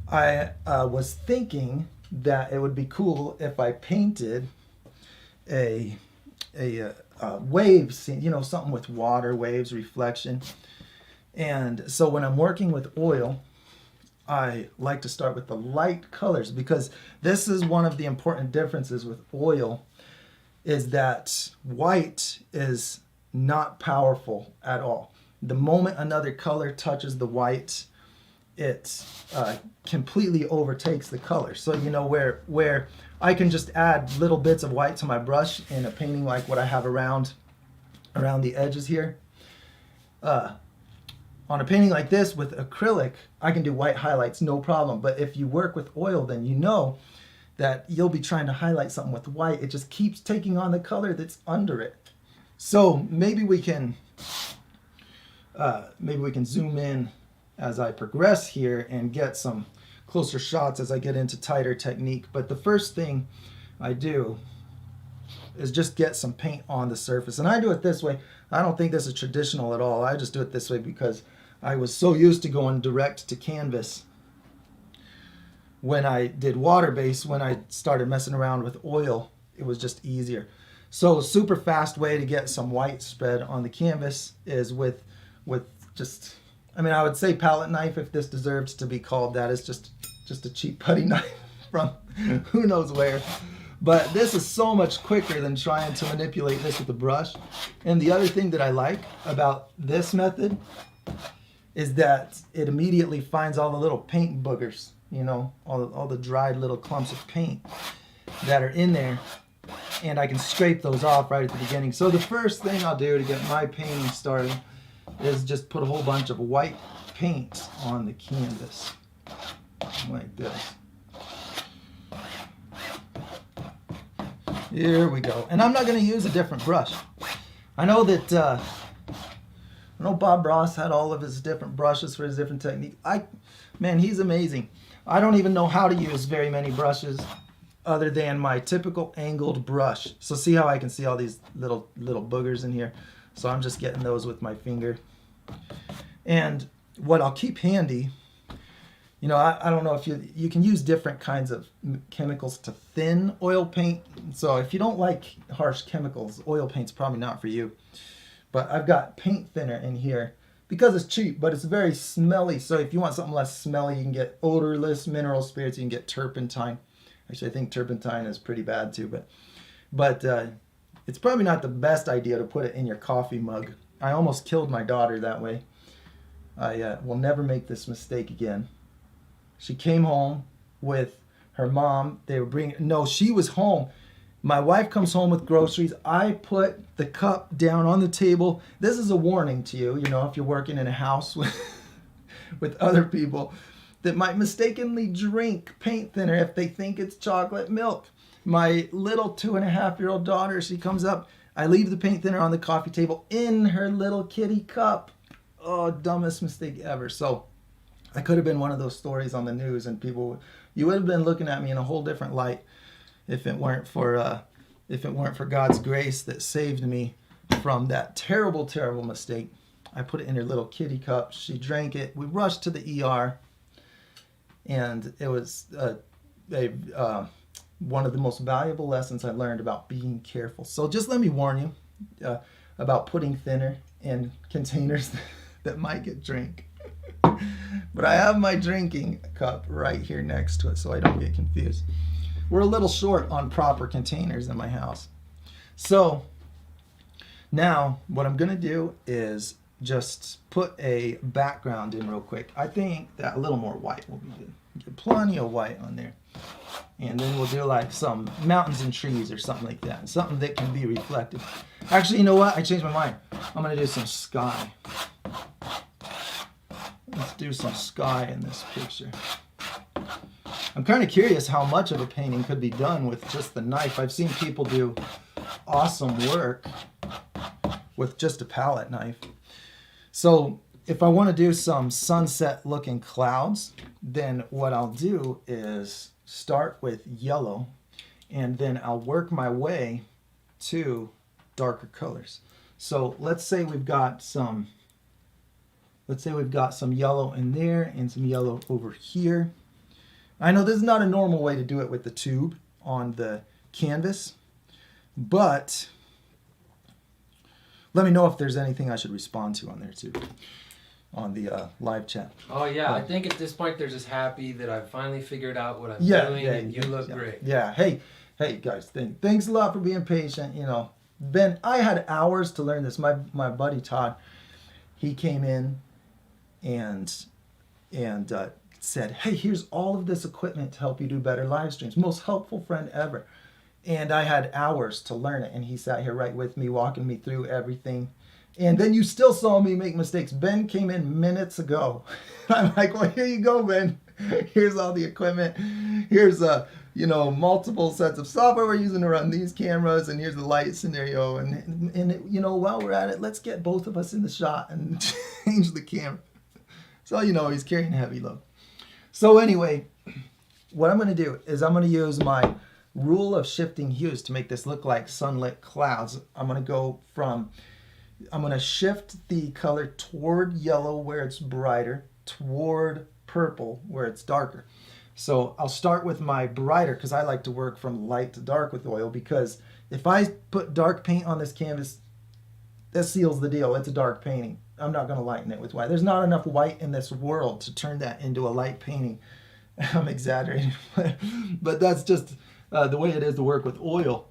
I was thinking that it would be cool if I painted a wave scene, something with water, waves, reflection. And so when I'm working with oil, I like to start with the light colors because this is one of the important differences with oil is that white is not powerful at all. The moment another color touches the white, it completely overtakes the color. So where I can just add little bits of white to my brush in a painting like what I have around the edges here. On a painting like this with acrylic, I can do white highlights, no problem. But if you work with oil, then you know that you'll be trying to highlight something with white. It just keeps taking on the color that's under it. So maybe we can zoom in as I progress here and get some closer shots as I get into tighter technique. But the first thing I do is just get some paint on the surface. And I do it this way. I don't think this is traditional at all. I just do it this way because I was so used to going direct to canvas when I did water base. When I started messing around with oil, it was just easier. So super fast way to get some white spread on the canvas is with just, I would say palette knife if this deserves to be called that. It's just a cheap putty knife from who knows where. But this is so much quicker than trying to manipulate this with a brush. And the other thing that I like about this method is that it immediately finds all the little paint boogers, all the dried little clumps of paint that are in there. And I can scrape those off right at the beginning. So the first thing I'll do to get my painting started is just put a whole bunch of white paint on the canvas like this. Here we go. And I'm not going to use a different brush. I know Bob Ross had all of his different brushes for his different technique. Man, he's amazing. I don't even know how to use very many brushes other than my typical angled brush. So see how I can see all these little boogers in here? So I'm just getting those with my finger. And what I'll keep handy, I don't know if you can use different kinds of chemicals to thin oil paint. So if you don't like harsh chemicals, oil paint's probably not for you. But I've got paint thinner in here because it's cheap, but it's very smelly. So if you want something less smelly, you can get odorless mineral spirits. You can get turpentine. Actually, I think turpentine is pretty bad too, but it's probably not the best idea to put it in your coffee mug. I almost killed my daughter that way. I will never make this mistake again. She came home with her mom. She was home. My wife comes home with groceries. I put the cup down on the table. This is a warning to you, if you're working in a house with other people that might mistakenly drink paint thinner if they think it's chocolate milk. My little 2.5-year-old daughter, she comes up. I leave the paint thinner on the coffee table in her little kitty cup. Oh, dumbest mistake ever. So I could have been one of those stories on the news, and you would have been looking at me in a whole different light if it weren't for God's grace that saved me from that terrible, terrible mistake. I put it in her little kitty cup. She drank it. We rushed to the ER. And it was one of the most valuable lessons I learned about being careful. So just let me warn you about putting thinner in containers that might get drink. But I have my drinking cup right here next to it so I don't get confused. We're a little short on proper containers in my house. So now what I'm going to do is just put a background in real quick. I think that a little more white will be good. Get plenty of white on there. And then we'll do like some mountains and trees or something like that. Something that can be reflective. Actually, you know what? I changed my mind. I'm going to do some sky. Let's do some sky in this picture. I'm kind of curious how much of a painting could be done with just the knife. I've seen people do awesome work with just a palette knife. So if I want to do some sunset looking clouds, then what I'll do is start with yellow, and then I'll work my way to darker colors. So let's say we've got some yellow in there and some yellow over here. I know this is not a normal way to do it with the tube on the canvas, but let me know if there's anything I should respond to on there too, on the live chat. Oh yeah, I think at this point they're just happy that I've finally figured out what I'm doing, and you look great. Yeah, hey guys, thanks a lot for being patient. You know, Ben, I had hours to learn this. My buddy Todd, he came in and said, hey, here's all of this equipment to help you do better live streams. Most helpful friend ever. And I had hours to learn it, and he sat here right with me, walking me through everything. And then you still saw me make mistakes. Ben came in minutes ago. I'm like, well, here you go, Ben. Here's all the equipment. Here's multiple sets of software we're using to run these cameras, and here's the light scenario. And while we're at it, let's get both of us in the shot and change the camera. So he's carrying a heavy load. So anyway, what I'm going to do is I'm going to use my rule of shifting hues to make this look like sunlit clouds. I'm going to shift the color toward yellow where it's brighter, toward purple where it's darker. So I'll start with my brighter, because I like to work from light to dark with oil, because if I put dark paint on this canvas, that seals the deal. It's a dark painting. I'm not going to lighten it with white. There's not enough white in this world to turn that into a light painting. I'm exaggerating, but that's just the way it is to work with oil.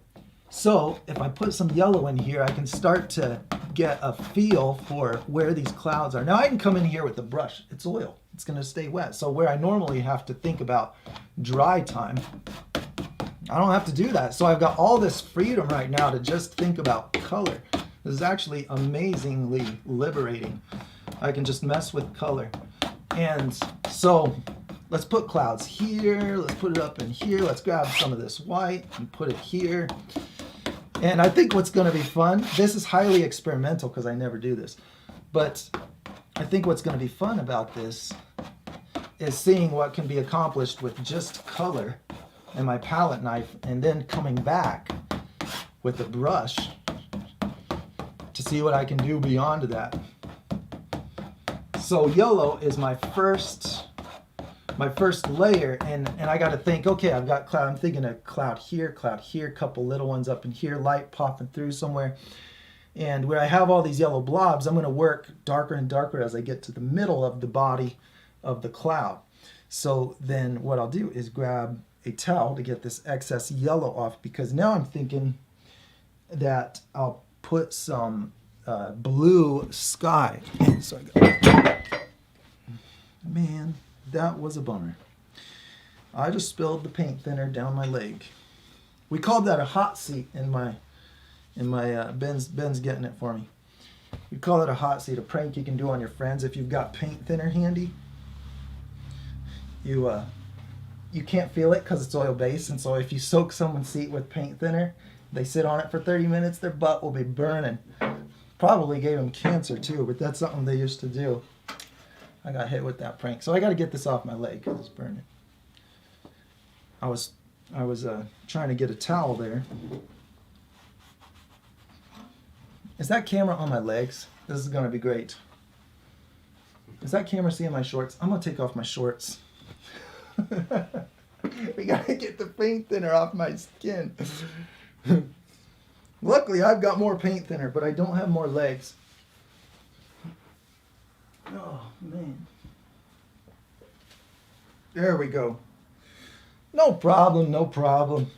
So if I put some yellow in here, I can start to get a feel for where these clouds are. Now I can come in here with the brush. It's oil. It's going to stay wet. So where I normally have to think about dry time, I don't have to do that. So I've got all this freedom right now to just think about color. This is actually amazingly liberating. I can just mess with color. And so let's put clouds here. Let's put it up in here. Let's grab some of this white and put it here. And I think what's going to be fun, this is highly experimental because I never do this, but I think what's going to be fun about this is seeing what can be accomplished with just color and my palette knife, and then coming back with a brush to see what I can do beyond that. So yellow is my first layer, and I got to think, okay, I've got cloud. I'm thinking a cloud here, couple little ones up in here, light popping through somewhere. And where I have all these yellow blobs, I'm going to work darker and darker as I get to the middle of the body of the cloud. So then what I'll do is grab a towel to get this excess yellow off, because now I'm thinking that I'll put some blue sky. So man, that was a bummer. I just spilled the paint thinner down my leg. We called that a hot seat in my Ben's getting it for me. We call it a hot seat, a prank you can do on your friends if you've got paint thinner handy. You can't feel it because it's oil based, and so if you soak someone's seat with paint thinner, they sit on it for 30 minutes, their butt will be burning. Probably gave them cancer too, but that's something they used to do. I got hit with that prank, so I got to get this off my leg because it's burning. I was trying to get a towel there. Is that camera on my legs? This is gonna be great. Is that camera seeing my shorts? I'm gonna take off my shorts. We gotta get the paint thinner off my skin. Luckily, I've got more paint thinner, but I don't have more legs. Oh, man. There we go. No problem, no problem.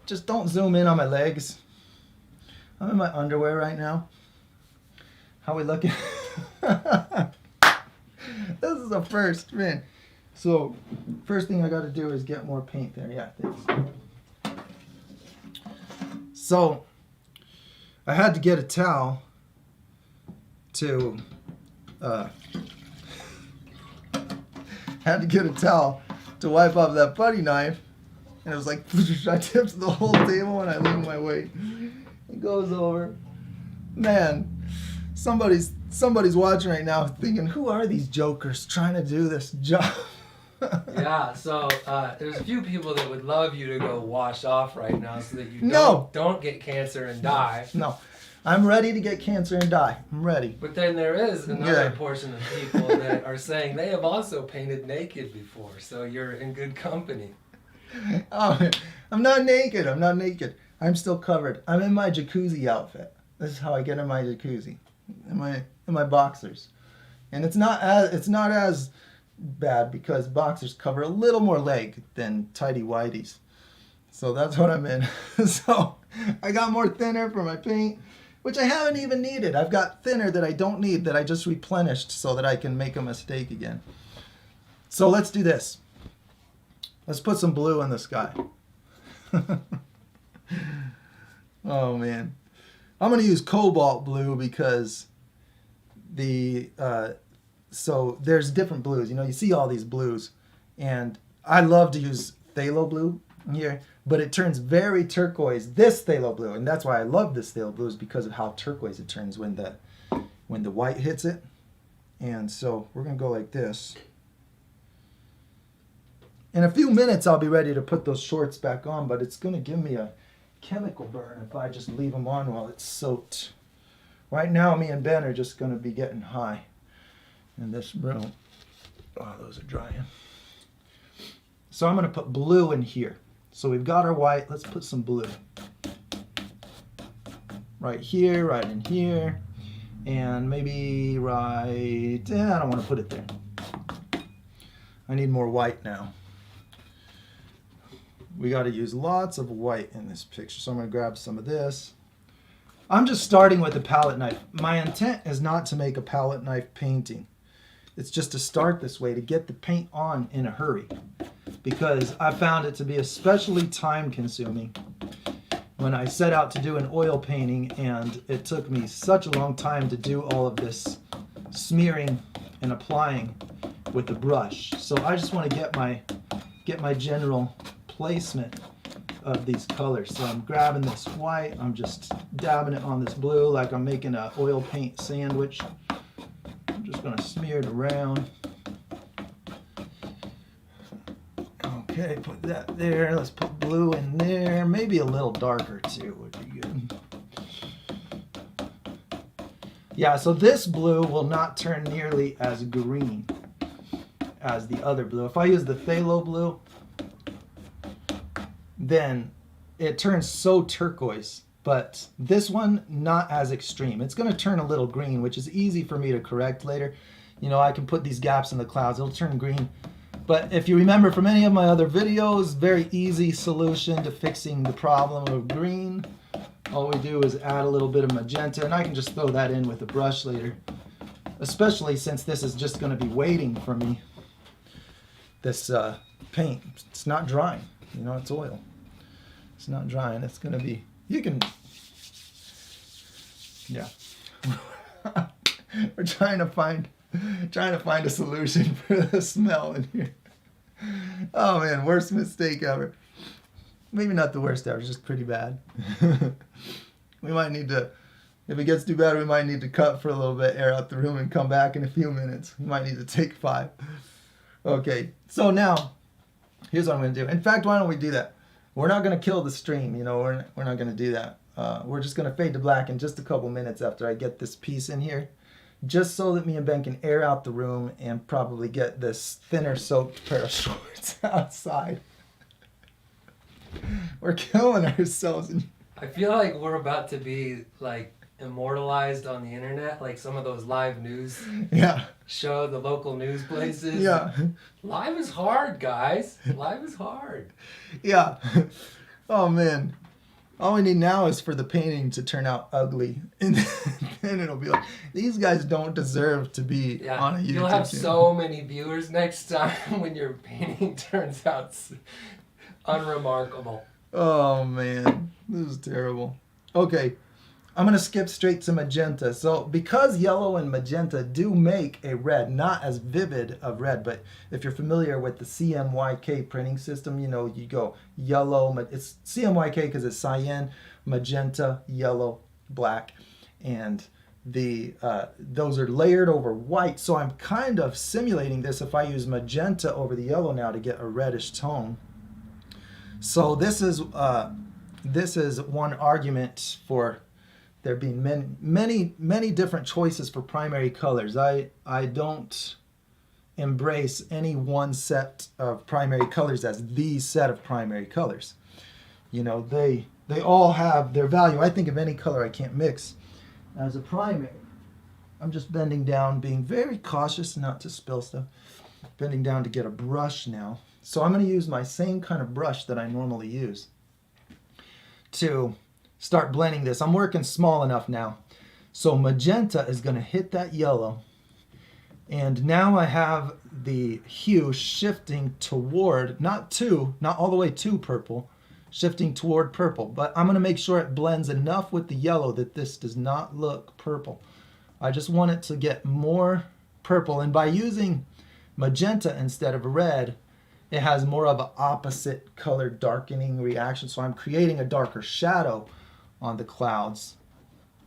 Just don't zoom in on my legs. I'm in my underwear right now. How we looking? This is a first, man. So, first thing I got to do is get more paint there. Yeah, thanks. So, I had to get a towel to wipe off that putty knife, and it was like I tipped the whole table and I leaned my weight. It goes over. Man, somebody's watching right now thinking, who are these jokers trying to do this job? Yeah, so there's a few people that would love you to go wash off right now so that you don't get cancer and die. No. I'm ready to get cancer and die. I'm ready. But then there is another portion of people that are saying they have also painted naked before, so you're in good company. Oh, I'm not naked. I'm not naked. I'm still covered. I'm in my jacuzzi outfit. This is how I get in my jacuzzi. In my boxers. And it's not as bad because boxers cover a little more leg than tighty whities. So that's what I'm in. So I got more thinner for my paint, which I haven't even needed. I've got thinner that I don't need that I just replenished so that I can make a mistake again. So let's do this. Let's put some blue in the sky. Oh man. I'm going to use cobalt blue because so there's different blues. You know, you see all these blues, and I love to use phthalo blue here, but it turns very turquoise, this phthalo blue, and that's why I love this phthalo blue, is because of how turquoise it turns when the white hits it. And so we're going to go like this. In a few minutes I'll be ready to put those shorts back on, but it's going to give me a chemical burn if I just leave them on while it's soaked. Right now me and Ben are just going to be getting high in this room. Oh, those are drying. So I'm going to put blue in here. So we've got our white. Let's put some blue. Right here, right in here. And maybe right... I don't want to put it there. I need more white now. We got to use lots of white in this picture. So I'm going to grab some of this. I'm just starting with a palette knife. My intent is not to make a palette knife painting. It's just to start this way, to get the paint on in a hurry. Because I found it to be especially time consuming when I set out to do an oil painting, and it took me such a long time to do all of this smearing and applying with the brush. So I just want to get my general placement of these colors. So I'm grabbing this white, I'm just dabbing it on this blue like I'm making an oil paint sandwich. I'm just going to smear it around. Okay, put that there. Let's put blue in there. Maybe a little darker too would be good. Yeah, so this blue will not turn nearly as green as the other blue. If I use the phthalo blue, then it turns so turquoise, but this one not as extreme. It's going to turn a little green, which is easy for me to correct later. You know, I can put these gaps in the clouds, it'll turn green. But if you remember from any of my other videos, very easy solution to fixing the problem of green. All we do is add a little bit of magenta, and I can just throw that in with a brush later, especially since this is just going to be waiting for me. This paint, it's not drying, you know, it's oil. It's not drying. It's going to be, you can, yeah. We're trying to find a solution for the smell in here. Oh man, worst mistake ever. Maybe not the worst ever, just pretty bad. We might need to, if it gets too bad, we might need to cut for a little bit, air out the room, and come back in a few minutes. We might need to take 5. Okay, so now, here's what I'm going to do. In fact, why don't we do that? We're not going to kill the stream, you know, we're not going to do that. We're just going to fade to black in just a couple minutes after I get this piece in here, just so that me and Ben can air out the room and probably get this thinner soaked pair of shorts outside. We're killing ourselves. I feel like we're about to be like immortalized on the internet, like some of those live news show, the local news places. Yeah. Live is hard, guys. Live is hard. Yeah. Oh man. All we need now is for the painting to turn out ugly, and then it'll be like, these guys don't deserve to be on a YouTube You'll have channel. so many viewers next time when your painting turns out unremarkable. Oh man, this is terrible. Okay, I'm going to skip straight to magenta. So because yellow and magenta do make a red, not as vivid of red, but if you're familiar with the CMYK printing system, you know, you go yellow, it's CMYK because it's cyan, magenta, yellow, black, and those are layered over white. So I'm kind of simulating this if I use magenta over the yellow now to get a reddish tone. So this is one argument for there being many different choices for primary colors. I don't embrace any one set of primary colors as the set of primary colors. You know, they all have their value. I think of any color I can't mix as a primary. I'm just bending down, being very cautious not to spill stuff. Bending down to get a brush now. So I'm going to use my same kind of brush that I normally use to start blending this. I'm working small enough now. So magenta is going to hit that yellow. And now I have the hue shifting toward, not all the way to purple, shifting toward purple. But I'm going to make sure it blends enough with the yellow that this does not look purple. I just want it to get more purple. And by using magenta instead of red, it has more of an opposite color darkening reaction. So I'm creating a darker shadow on the clouds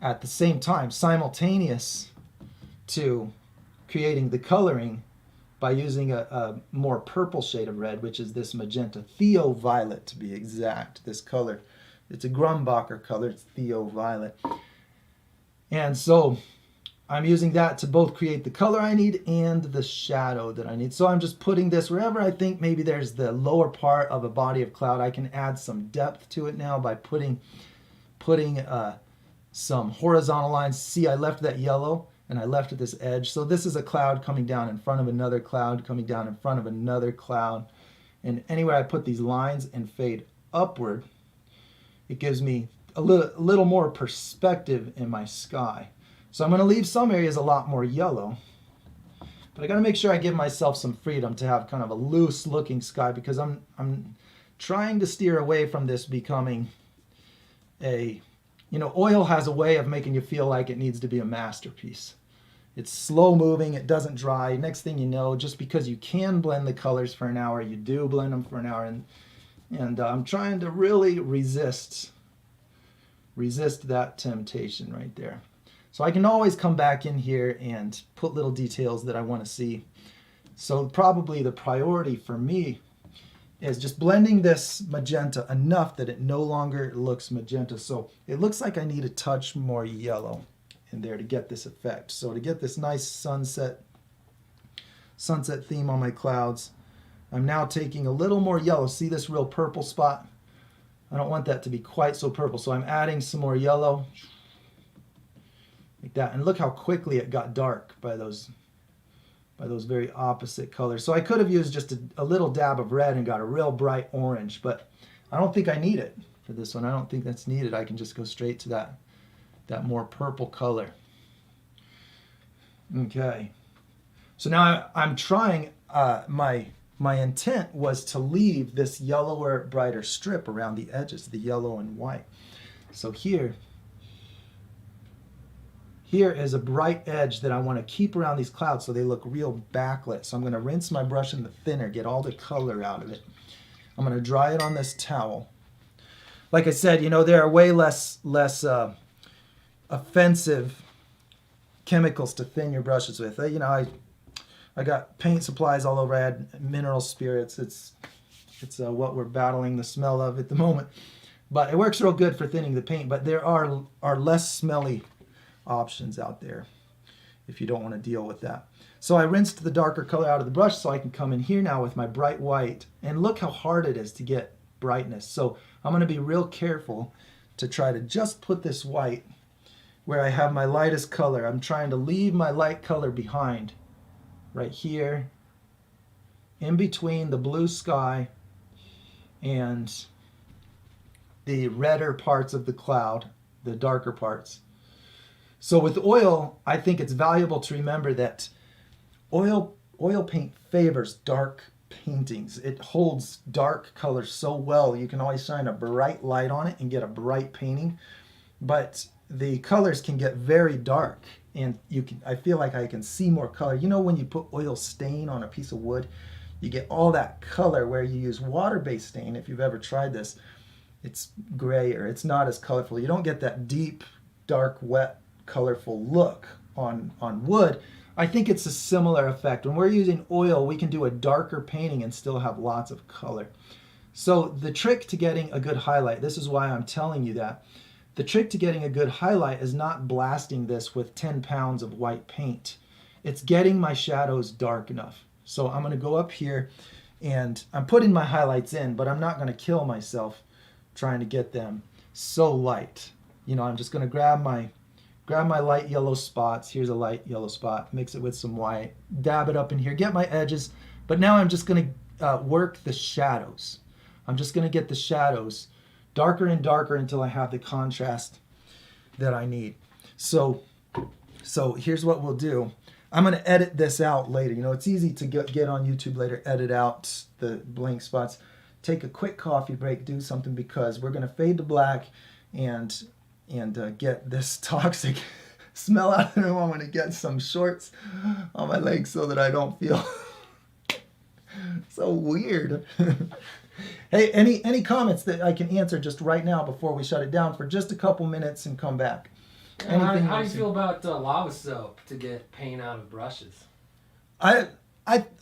at the same time, simultaneous to creating the coloring by using a more purple shade of red, which is this magenta, Theo Violet to be exact, this color. It's a Grumbacher color, it's Theo Violet. And so I'm using that to both create the color I need and the shadow that I need. So I'm just putting this wherever I think maybe there's the lower part of a body of cloud. I can add some depth to it now by putting some horizontal lines. See, I left that yellow and I left this edge. So this is a cloud coming down in front of another cloud, coming down in front of another cloud. And anywhere I put these lines and fade upward, it gives me a little more perspective in my sky. So I'm going to leave some areas a lot more yellow, but I got to make sure I give myself some freedom to have kind of a loose looking sky, because I'm trying to steer away from this becoming a, you know, oil has a way of making you feel like it needs to be a masterpiece. It's slow moving, it doesn't dry. Next thing you know, just because you can blend the colors for an hour, you do blend them for an hour, and I'm trying to really resist that temptation right there. So I can always come back in here and put little details that I want to see. So probably the priority for me is just blending this magenta enough that it no longer looks magenta. So it looks like I need a touch more yellow in there to get this effect. So to get this nice sunset theme on my clouds, I'm now taking a little more yellow. See this real purple spot? I don't want that to be quite so purple. So I'm adding some more yellow. Like that, and look how quickly it got dark by those very opposite colors. So I could have used just a little dab of red and got a real bright orange, but I don't think I need it for this one. I don't think that's needed. I can just go straight to that more purple color. Okay, so now I'm trying. My intent was to leave this yellower, brighter strip around the edges, the yellow and white. So here is a bright edge that I want to keep around these clouds so they look real backlit. So I'm going to rinse my brush in the thinner, get all the color out of it. I'm going to dry it on this towel. Like I said, you know, there are way less offensive chemicals to thin your brushes with. You know, I got paint supplies all over. I had mineral spirits. It's what we're battling the smell of at the moment. But it works real good for thinning the paint. But there are less smelly options out there if you don't want to deal with that. So I rinsed the darker color out of the brush so I can come in here now with my bright white, and look how hard it is to get brightness. So I'm going to be real careful to try to just put this white where I have my lightest color. I'm trying to leave my light color behind right here in between the blue sky and the redder parts of the cloud, the darker parts. So with oil, I think it's valuable to remember that oil paint favors dark paintings. It holds dark colors so well. You can always shine a bright light on it and get a bright painting. But the colors can get very dark, and I feel like I can see more color. You know, when you put oil stain on a piece of wood, you get all that color. Where you use water-based stain, if you've ever tried this, it's grayer. It's not as colorful. You don't get that deep, dark, wet, colorful look on wood. I think it's a similar effect. When we're using oil, we can do a darker painting and still have lots of color. So the trick to getting a good highlight, this is why I'm telling you that, The trick to getting a good highlight is not blasting this with 10 pounds of white paint. It's getting my shadows dark enough. So I'm going to go up here and I'm putting my highlights in, but I'm not going to kill myself trying to get them so light. You know, I'm just going to grab my light yellow spots. Here's a light yellow spot. Mix it with some white. Dab it up in here. Get my edges. But now I'm just going to work the shadows. I'm just going to get the shadows darker and darker until I have the contrast that I need. So here's what we'll do. I'm going to edit this out later. You know, it's easy to get on YouTube later, edit out the blank spots. Take a quick coffee break, do something, because we're going to fade to black and get this toxic smell out of the room. I'm going to get some shorts on my legs so that I don't feel so weird. Hey, any comments that I can answer just right now before we shut it down for just a couple minutes and come back? How do you feel about lava soap to get paint out of brushes? I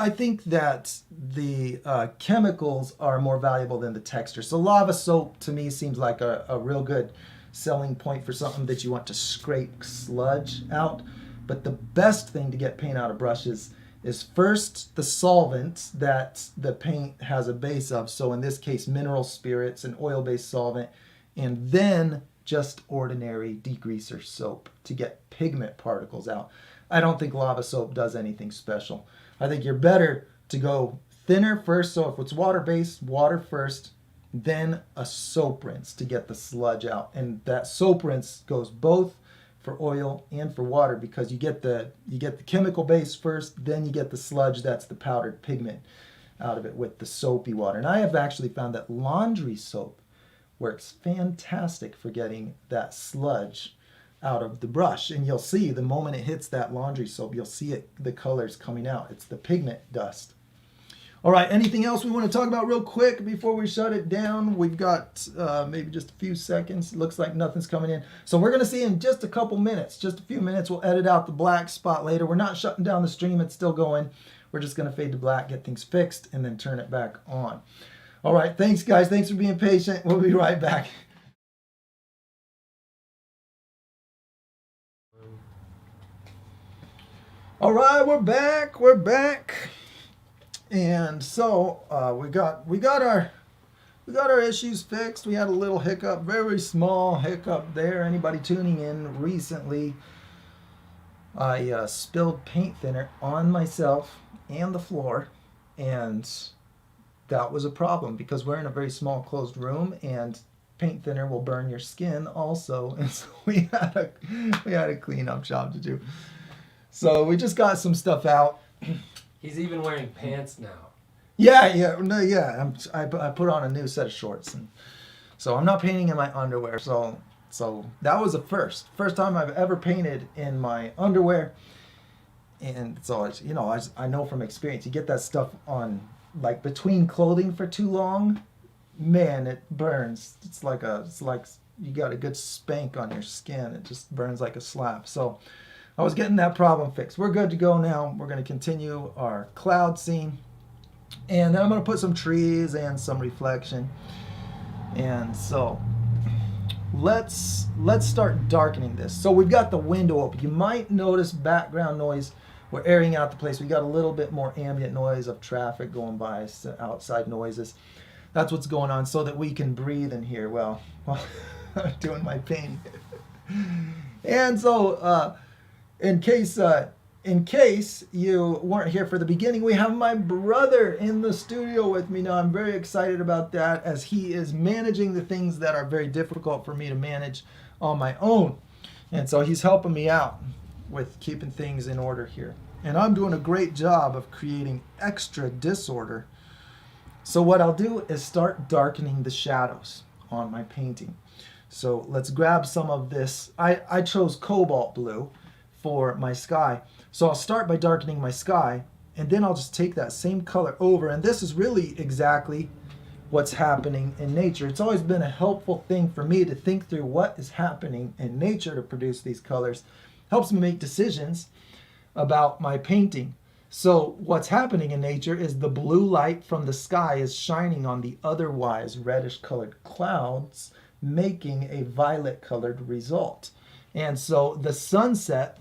think that the chemicals are more valuable than the texture. So lava soap to me seems like a real good selling point for something that you want to scrape sludge out. But the best thing to get paint out of brushes is first the solvent that the paint has a base of. So in this case, mineral spirits, an oil-based solvent, and then just ordinary degreaser soap to get pigment particles out. I don't think lava soap does anything special. I think you're better to go thinner first. So if it's water-based, water first, then a soap rinse to get the sludge out. And that soap rinse goes both for oil and for water, because you get the chemical base first, then you get the sludge, that's the powdered pigment out of it with the soapy water. And I have actually found that laundry soap works fantastic for getting that sludge out of the brush. And you'll see the moment it hits that laundry soap, you'll see it, the colors coming out. It's the pigment dust. All right, anything else we want to talk about real quick before we shut it down? We've got maybe just a few seconds. Looks like nothing's coming in. So we're going to see in just a couple minutes, just a few minutes. We'll edit out the black spot later. We're not shutting down the stream. It's still going. We're just going to fade to black, get things fixed, and then turn it back on. All right, thanks, guys. Thanks for being patient. We'll be right back. All right, we're back. We're back. And so we got our issues fixed. We had a little hiccup, very small hiccup there. Anybody tuning in recently, I spilled paint thinner on myself and the floor, and that was a problem because we're in a very small closed room, and paint thinner will burn your skin also. And so we had a cleanup job to do. So we just got some stuff out. He's even wearing pants now. Yeah. I put on a new set of shorts, and so I'm not painting in my underwear. So that was a first time I've ever painted in my underwear. And so I know from experience, you get that stuff on like between clothing for too long, man, it burns. It's like you got a good spank on your skin. It just burns like a slap. So I was getting that problem fixed. We're good to go now. We're going to continue our cloud scene. And then I'm going to put some trees and some reflection. And so let's start darkening this. So we've got the window open. You might notice background noise. We're airing out the place. We got a little bit more ambient noise of traffic going by, outside noises. That's what's going on so that we can breathe in here while I'm doing my painting. And so in case you weren't here for the beginning, we have my brother in the studio with me now. I'm very excited about that, as he is managing the things that are very difficult for me to manage on my own. And so he's helping me out with keeping things in order here. And I'm doing a great job of creating extra disorder. So what I'll do is start darkening the shadows on my painting. So let's grab some of this. I chose cobalt blue for my sky. So I'll start by darkening my sky, and then I'll just take that same color over. And this is really exactly what's happening in nature. It's always been a helpful thing for me to think through what is happening in nature to produce these colors. Helps me make decisions about my painting. So what's happening in nature is the blue light from the sky is shining on the otherwise reddish colored clouds making a violet colored result. And so the sunset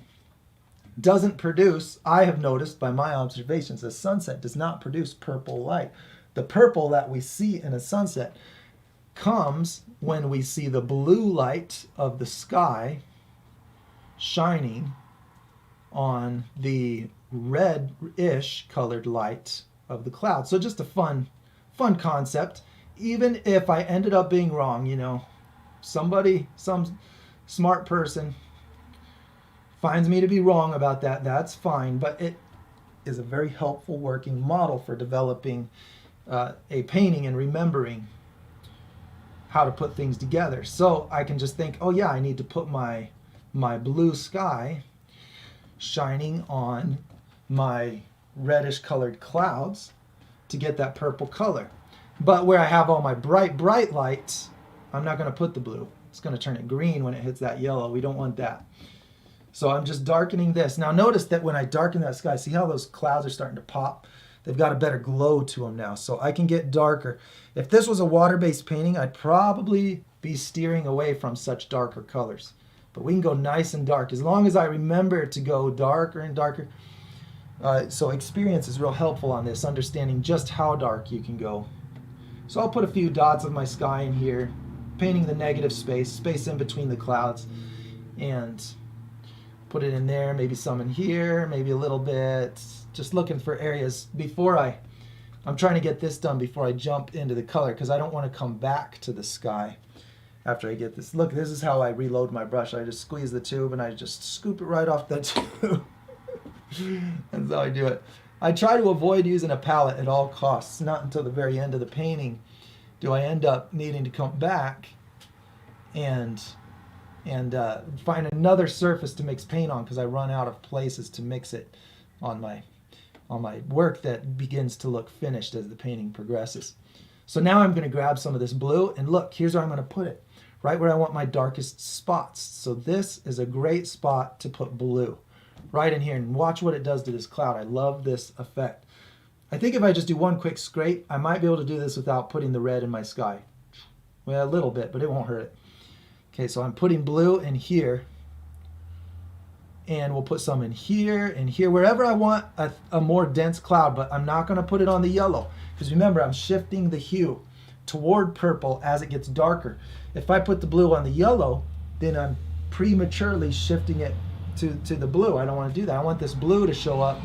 doesn't produce, I have noticed by my observations, the sunset does not produce purple light. The purple that we see in a sunset comes when we see the blue light of the sky shining on the red-ish colored light of the cloud. So just a fun concept. Even if I ended up being wrong, you know, some smart person finds me to be wrong about that, that's fine. But it is a very helpful working model for developing a painting and remembering how to put things together. So I can just think, oh yeah, I need to put my blue sky shining on my reddish colored clouds to get that purple color. But where I have all my bright lights, I'm not going to put the blue. It's going to turn it green when it hits that yellow. We don't want that. So I'm just darkening this. Now notice that when I darken that sky, see how those clouds are starting to pop? They've got a better glow to them now, so I can get darker. If this was a water-based painting, I'd probably be steering away from such darker colors. But we can go nice and dark as long as I remember to go darker and darker. So experience is real helpful on this, understanding just how dark you can go. So I'll put a few dots of my sky in here, painting the negative space in between the clouds, and put it in there, maybe some in here, maybe a little bit. Just looking for areas before I'm trying to get this done before I jump into the color, because I don't want to come back to the sky after I get this. Look, this is how I reload my brush. I just squeeze the tube and I just scoop it right off the tube. That's how I do it. I try to avoid using a palette at all costs. Not until the very end of the painting do I end up needing to come back and find another surface to mix paint on, because I run out of places to mix it on my work that begins to look finished as the painting progresses. So now I'm going to grab some of this blue, and look, here's where I'm going to put it, right where I want my darkest spots. So this is a great spot to put blue, right in here, and watch what it does to this cloud. I love this effect. I think if I just do one quick scrape, I might be able to do this without putting the red in my sky. Well, a little bit, but it won't hurt it. Okay, so I'm putting blue in here, and we'll put some in here, wherever I want a more dense cloud, but I'm not going to put it on the yellow, because remember, I'm shifting the hue toward purple as it gets darker. If I put the blue on the yellow, then I'm prematurely shifting it to the blue. I don't want to do that. I want this blue to show up.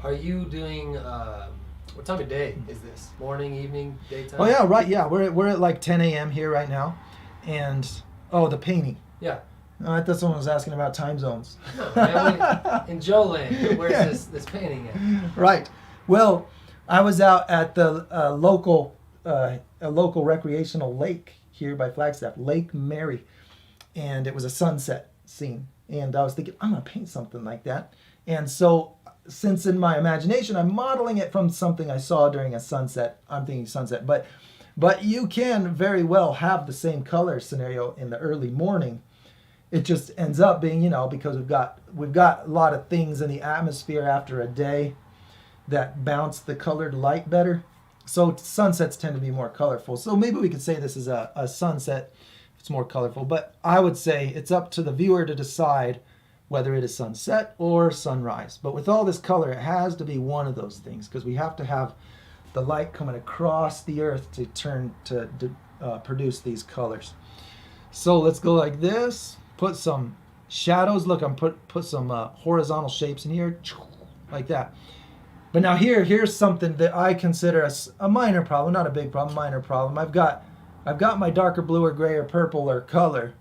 Are you doing, what time of day is this? Morning, evening, daytime? Oh yeah, right, yeah. We're at like 10 a.m. here right now. And, oh, the painting. Yeah. I thought someone was asking about time zones. No, man, in Shoreline, where's this painting at? Right. Well, I was out at the local recreational lake here by Flagstaff, Lake Mary, and it was a sunset scene. And I was thinking, I'm going to paint something like that. And so, since in my imagination I'm modeling it from something I saw during a sunset, I'm thinking sunset. But you can very well have the same color scenario in the early morning. It just ends up being, you know, because we've got a lot of things in the atmosphere after a day that bounce the colored light better. So sunsets tend to be more colorful. So maybe we could say this is a sunset. It's more colorful. But I would say it's up to the viewer to decide whether it is sunset or sunrise. But with all this color, it has to be one of those things, because we have to have the light coming across the earth to produce these colors. So let's go like this. Put some shadows. Look, I'm put some horizontal shapes in here, like that. But now here's something that I consider a minor problem, not a big problem, minor problem. I've got my darker blue or gray or purple or color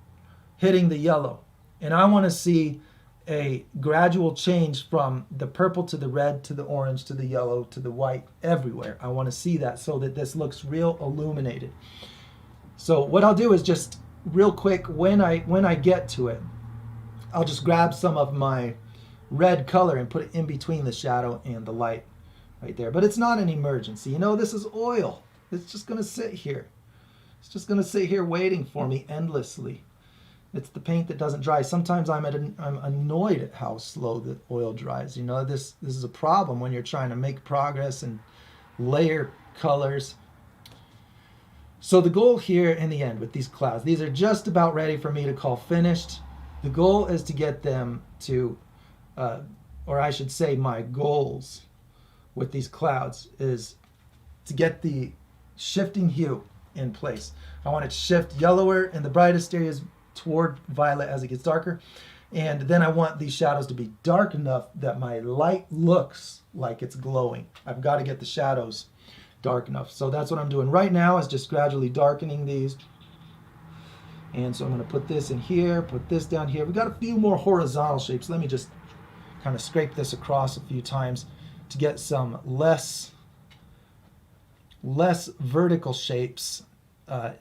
hitting the yellow, and I want to see a gradual change from the purple to the red to the orange to the yellow to the white everywhere. I want to see that so that this looks real illuminated. So what I'll do is just real quick, when I get to it, I'll just grab some of my red color and put it in between the shadow and the light right there. But it's not an emergency. You know, this is oil. It's just going to sit here. It's just going to sit here waiting for me endlessly. It's the paint that doesn't dry. Sometimes I'm annoyed at how slow the oil dries. You know, this is a problem when you're trying to make progress and layer colors. So the goal here in the end with these clouds, these are just about ready for me to call finished. The goal is to get them to, or I should say my goals with these clouds is to get the shifting hue in place. I want it to shift yellower in the brightest areas toward violet as it gets darker. And then I want these shadows to be dark enough that my light looks like it's glowing. I've got to get the shadows dark enough. So that's what I'm doing right now, is just gradually darkening these. And so I'm going to put this in here, put this down here. We've got a few more horizontal shapes. Let me just kind of scrape this across a few times to get some less vertical shapes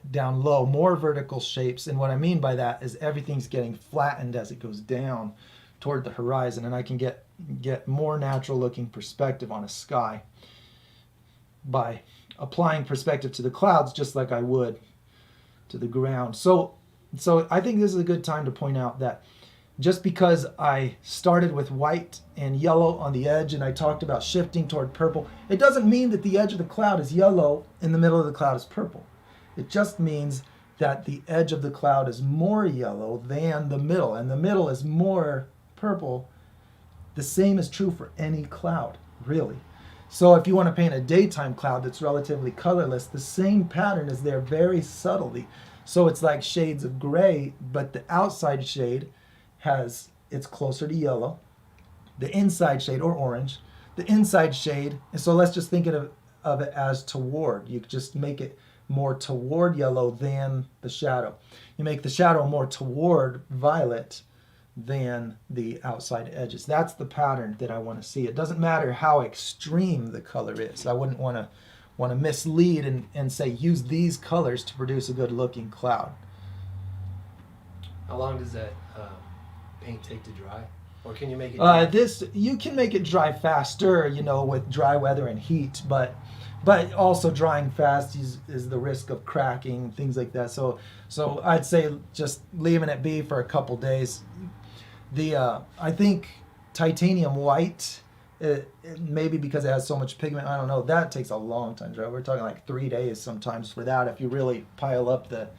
down low, more vertical shapes. And what I mean by that is everything's getting flattened as it goes down toward the horizon, and I can get more natural looking perspective on a sky by applying perspective to the clouds just like I would to the ground. So I think this is a good time to point out that just because I started with white and yellow on the edge and I talked about shifting toward purple, it doesn't mean that the edge of the cloud is yellow and the middle of the cloud is purple. It just means that the edge of the cloud is more yellow than the middle, and the middle is more purple. The same is true for any cloud, really. So if you want to paint a daytime cloud that's relatively colorless, the same pattern is there very subtly. So it's like shades of gray, but the outside shade it's closer to yellow. The inside shade, or orange, the inside shade, and so let's just think of it as toward. You just make it more toward yellow than the shadow. You make the shadow more toward violet than the outside edges. That's the pattern that I want to see. It doesn't matter how extreme the color is. I wouldn't want to mislead and say use these colors to produce a good looking cloud. How long does that paint take to dry? Or can you make it dry? You can make it dry faster, with dry weather and heat, but also drying fast is the risk of cracking, things like that. So I'd say just leaving it be for a couple days. I think titanium white, maybe because it has so much pigment, I don't know, that takes a long time to dry. We're talking like 3 days sometimes for that if you really pile up the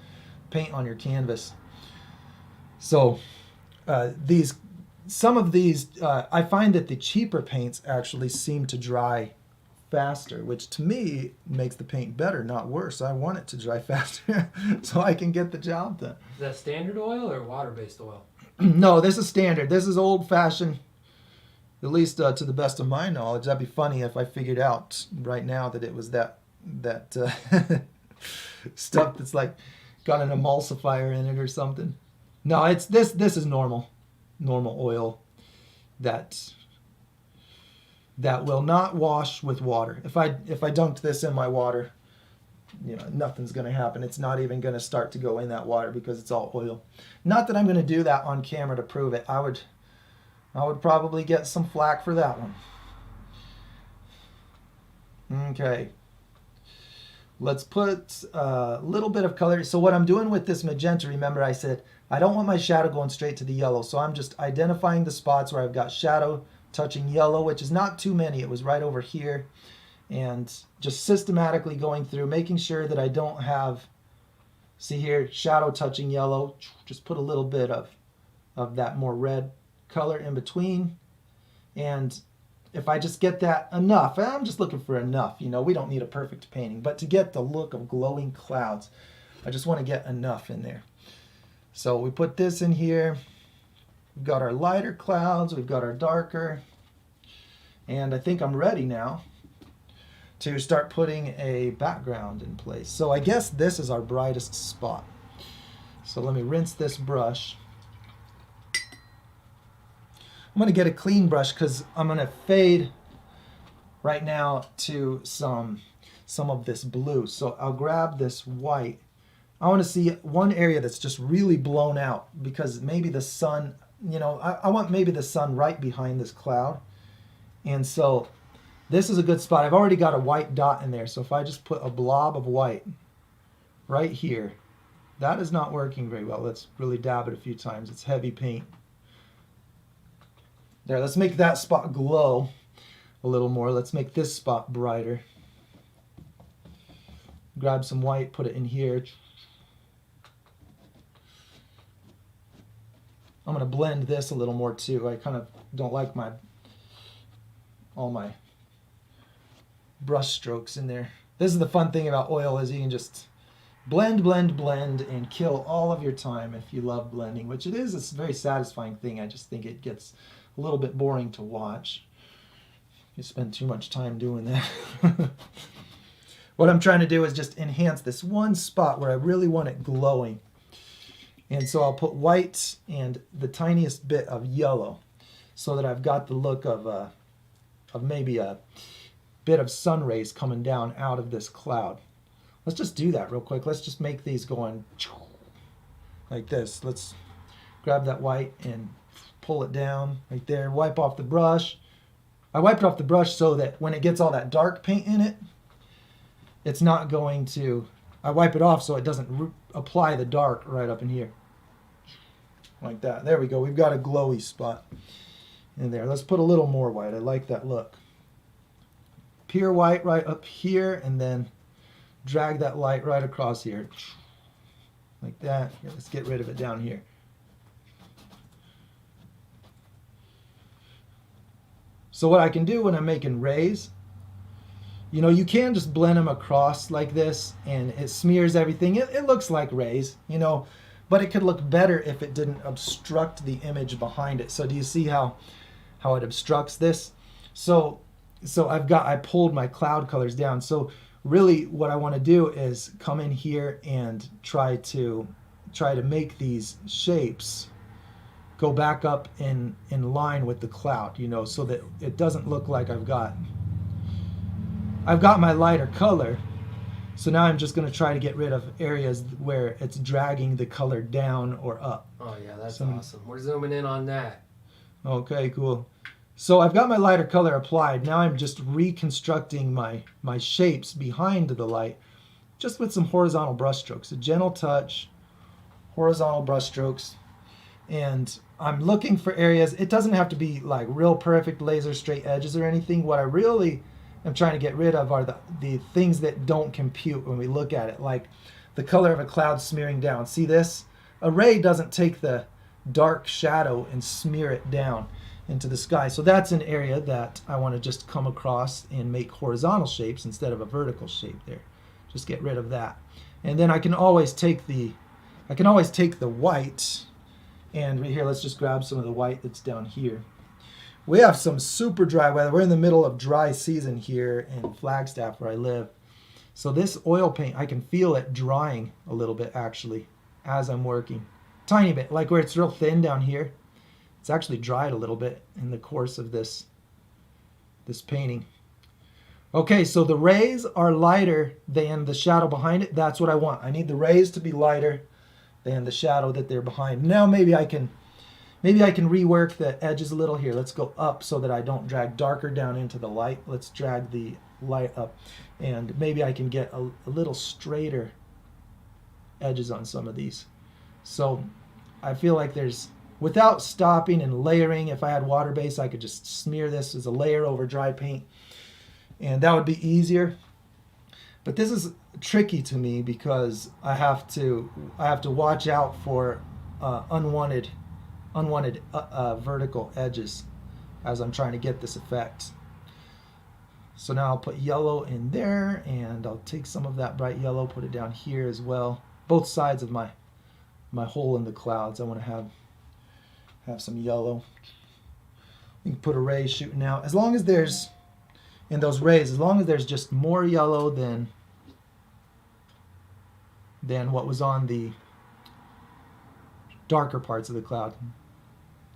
paint on your canvas. So some of these, I find that the cheaper paints actually seem to dry faster, which to me makes the paint better, not worse. I want it to dry faster so I can get the job done. Is that standard oil or water-based oil? No, this is standard. This is old-fashioned, at least to the best of my knowledge. That'd be funny if I figured out right now that it was that stuff that's like got an emulsifier in it or something. No, it's this is normal oil that will not wash with water. If I dunked this in my water, nothing's going to happen. It's not even going to start to go in that water because it's all oil. Not that I'm going to do that on camera to prove it. I would probably get some flack for that one. Okay. Let's put a little bit of color. So what I'm doing with this magenta, remember I said I don't want my shadow going straight to the yellow. So I'm just identifying the spots where I've got shadow touching yellow, which is not too many. It was right over here. And just systematically going through, making sure that I don't have, see here, shadow touching yellow. Just put a little bit of that more red color in between. And if I just get that enough, I'm just looking for enough. We don't need a perfect painting, but to get the look of glowing clouds, I just want to get enough in there. So we put this in here. We've got our lighter clouds, we've got our darker, and I think I'm ready now to start putting a background in place. So I guess this is our brightest spot. So let me rinse this brush. I'm going to get a clean brush because I'm going to fade right now to some of this blue. So I'll grab this white. I want to see one area that's just really blown out because maybe the sun, I want maybe the sun right behind this cloud. And so this is a good spot. I've already got a white dot in there. So if I just put a blob of white right here, that is not working very well. Let's really dab it a few times. It's heavy paint. There, let's make that spot glow a little more. Let's make this spot brighter. grab some white, put it in here. I'm going to blend this a little more too. I kind of don't like all my brush strokes in there. This is the fun thing about oil, is you can just blend, blend, blend, and kill all of your time if you love blending, which it is. It's a very satisfying thing. I just think it gets a little bit boring to watch. You spend too much time doing that. What I'm trying to do is just enhance this one spot where I really want it glowing. And so I'll put white and the tiniest bit of yellow so that I've got the look of maybe a bit of sun rays coming down out of this cloud. Let's just do that real quick. Let's just make these going like this. Let's grab that white and pull it down right there. Wipe off the brush. I wiped off the brush so that when it gets all that dark paint in it, it's not going to, I wipe it off so it doesn't apply the dark right up in here. Like that. There we go. We've got a glowy spot in there. Let's put a little more white. I like that look. Pure white right up here, and then drag that light right across here. Like that. Yeah, let's get rid of it down here. So what I can do when I'm making rays, you can just blend them across like this and it smears everything. It looks like rays, but it could look better if it didn't obstruct the image behind it. So do you see how it obstructs this? So I pulled my cloud colors down. So really what I want to do is come in here and try to make these shapes go back up in line with the cloud, so that it doesn't look like I've got my lighter color. So now I'm just going to try to get rid of areas where it's dragging the color down or up. Oh yeah, that's awesome. We're zooming in on that. Okay, cool. So I've got my lighter color applied. Now I'm just reconstructing my shapes behind the light, just with some horizontal brush strokes. A gentle touch, horizontal brush strokes. And I'm looking for areas. It doesn't have to be like real perfect laser straight edges or anything. What I really am trying to get rid of are the things that don't compute when we look at it, like the color of a cloud smearing down. See this? A ray doesn't take the dark shadow and smear it down into the sky. So that's an area that I want to just come across and make horizontal shapes instead of a vertical shape there. Just get rid of that. And then I can always take the white, and right here, let's just grab some of the white that's down here. We have some super dry weather. We're in the middle of dry season here in Flagstaff where I live. So this oil paint, I can feel it drying a little bit actually as I'm working. Tiny bit, like where it's real thin down here. It's actually dried a little bit in the course of this painting. Okay, so the rays are lighter than the shadow behind it. That's what I want. I need the rays to be lighter than the shadow that they're behind. Now maybe I can rework the edges a little here. Let's go up so that I don't drag darker down into the light. Let's drag the light up. And maybe I can get a little straighter edges on some of these. So I feel like without stopping and layering, if I had water base, I could just smear this as a layer over dry paint. And that would be easier. But this is tricky to me because I have to watch out for unwanted vertical edges as I'm trying to get this effect. So now I'll put yellow in there, and I'll take some of that bright yellow, put it down here as well. Both sides of my hole in the clouds, I want to have some yellow. You can put a ray shooting out. As long as there's, in those rays, as long as there's just more yellow than what was on the darker parts of the cloud.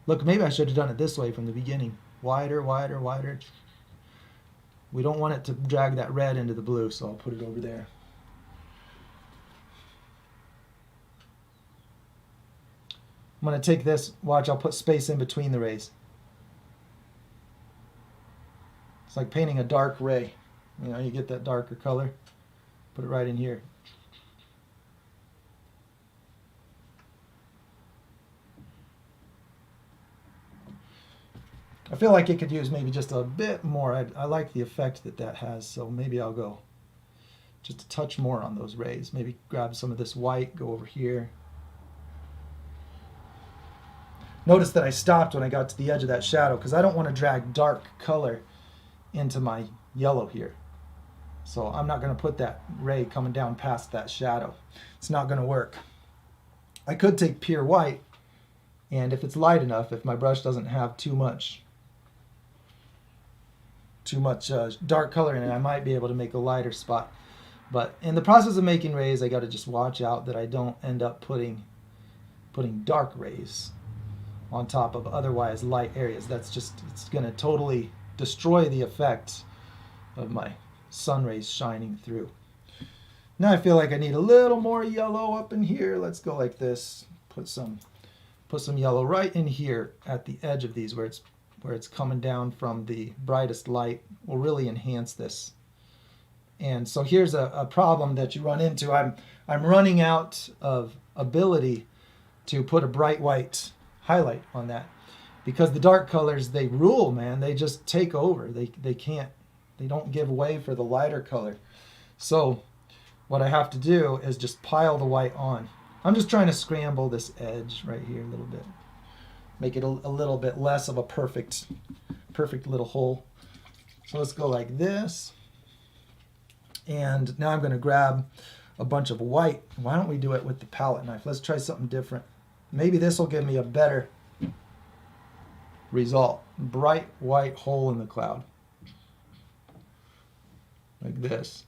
Look, maybe I should have done it this way from the beginning. Wider, wider, wider. We don't want it to drag that red into the blue, so I'll put it over there. I'm going to take this, watch, I'll put space in between the rays. It's like painting a dark ray. You get that darker color, put it right in here. I feel like it could use maybe just a bit more. I like the effect that has, so maybe I'll go just a touch more on those rays. Maybe grab some of this white, go over here. Notice that I stopped when I got to the edge of that shadow because I don't want to drag dark color into my yellow here. So I'm not going to put that ray coming down past that shadow. It's not going to work. I could take pure white, and if it's light enough, if my brush doesn't have too much dark color in it, I might be able to make a lighter spot. But in the process of making rays, I got to just watch out that I don't end up putting dark rays on top of otherwise light areas. It's going to totally destroy the effect of my sun rays shining through. Now I feel like I need a little more yellow up in here. Let's go like this. Put some yellow right in here at the edge of these where it's coming down from the brightest light. Will really enhance this. And so here's a problem that you run into. I'm running out of ability to put a bright white highlight on that because the dark colors, they rule, man. They just take over. They don't give way for the lighter color. So what I have to do is just pile the white on. I'm just trying to scramble this edge right here a little bit. Make it a little bit less of a perfect little hole. So let's go like this. And now I'm going to grab a bunch of white. Why don't we do it with the palette knife? Let's try something different. Maybe this will give me a better result. Bright white hole in the cloud. Like this.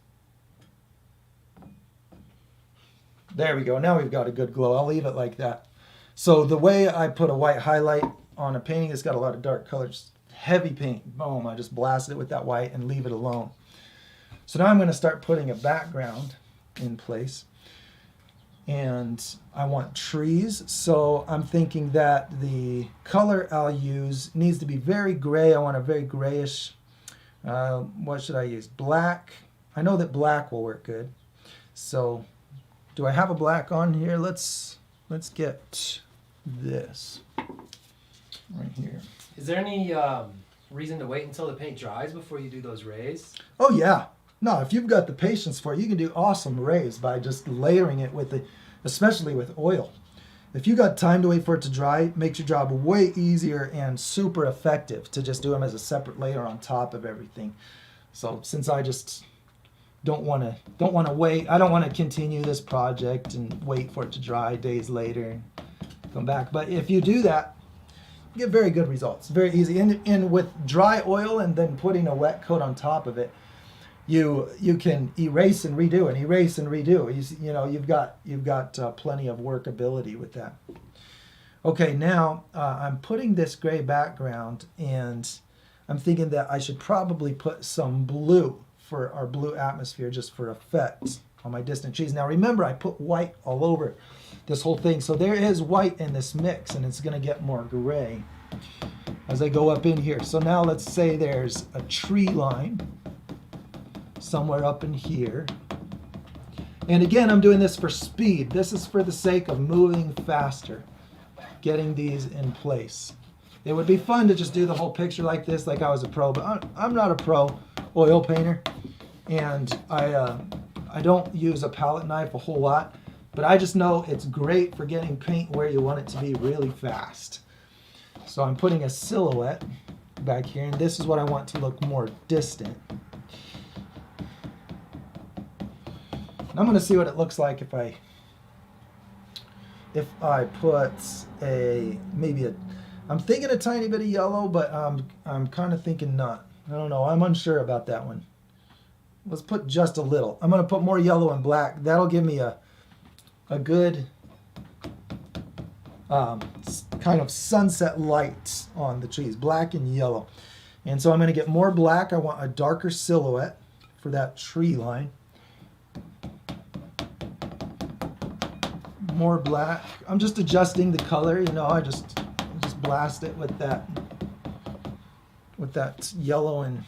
There we go. Now we've got a good glow. I'll leave it like that. So the way I put a white highlight on a painting that's got a lot of dark colors, heavy paint, boom, I just blasted it with that white and leave it alone. So now I'm going to start putting a background in place. And I want trees, so I'm thinking that the color I'll use needs to be very gray. I want a very grayish, what should I use? Black. I know that black will work good. So do I have a black on here? Let's get this right here. Is there any reason to wait until the paint dries before you do those rays? Oh yeah. No, if you've got the patience for it, you can do awesome rays by just layering it with especially with oil. If you got time to wait for it to dry, it makes your job way easier and super effective to just do them as a separate layer on top of everything. So since I just don't want to wait, I don't want to continue this project and wait for it to dry days later and come back. But if you do that, you get very good results. Very easy. And with dry oil and then putting a wet coat on top of it, you can erase and redo and erase and redo. You've got plenty of workability with that. Okay, now I'm putting this gray background, and I'm thinking that I should probably put some blue for our blue atmosphere, just for effect on my distant trees. Now remember, I put white all over this whole thing, so there is white in this mix, and it's going to get more gray as I go up in here. So now let's say there's a tree line somewhere up in here. And again, I'm doing this for speed. This is for the sake of moving faster, getting these in place. It would be fun to just do the whole picture like this, like I was a pro, but I'm not a pro oil painter, and I don't use a palette knife a whole lot, but I just know it's great for getting paint where you want it to be really fast. So I'm putting a silhouette back here, and this is what I want to look more distant. I'm going to see what it looks like if I put I'm thinking a tiny bit of yellow, but I'm kind of thinking not. I don't know. I'm unsure about that one. Let's put just a little. I'm going to put more yellow and black. That'll give me a good kind of sunset light on the trees, black and yellow. And so I'm going to get more black. I want a darker silhouette for that tree line. More black. I'm just adjusting the color, I just blast it with that yellow and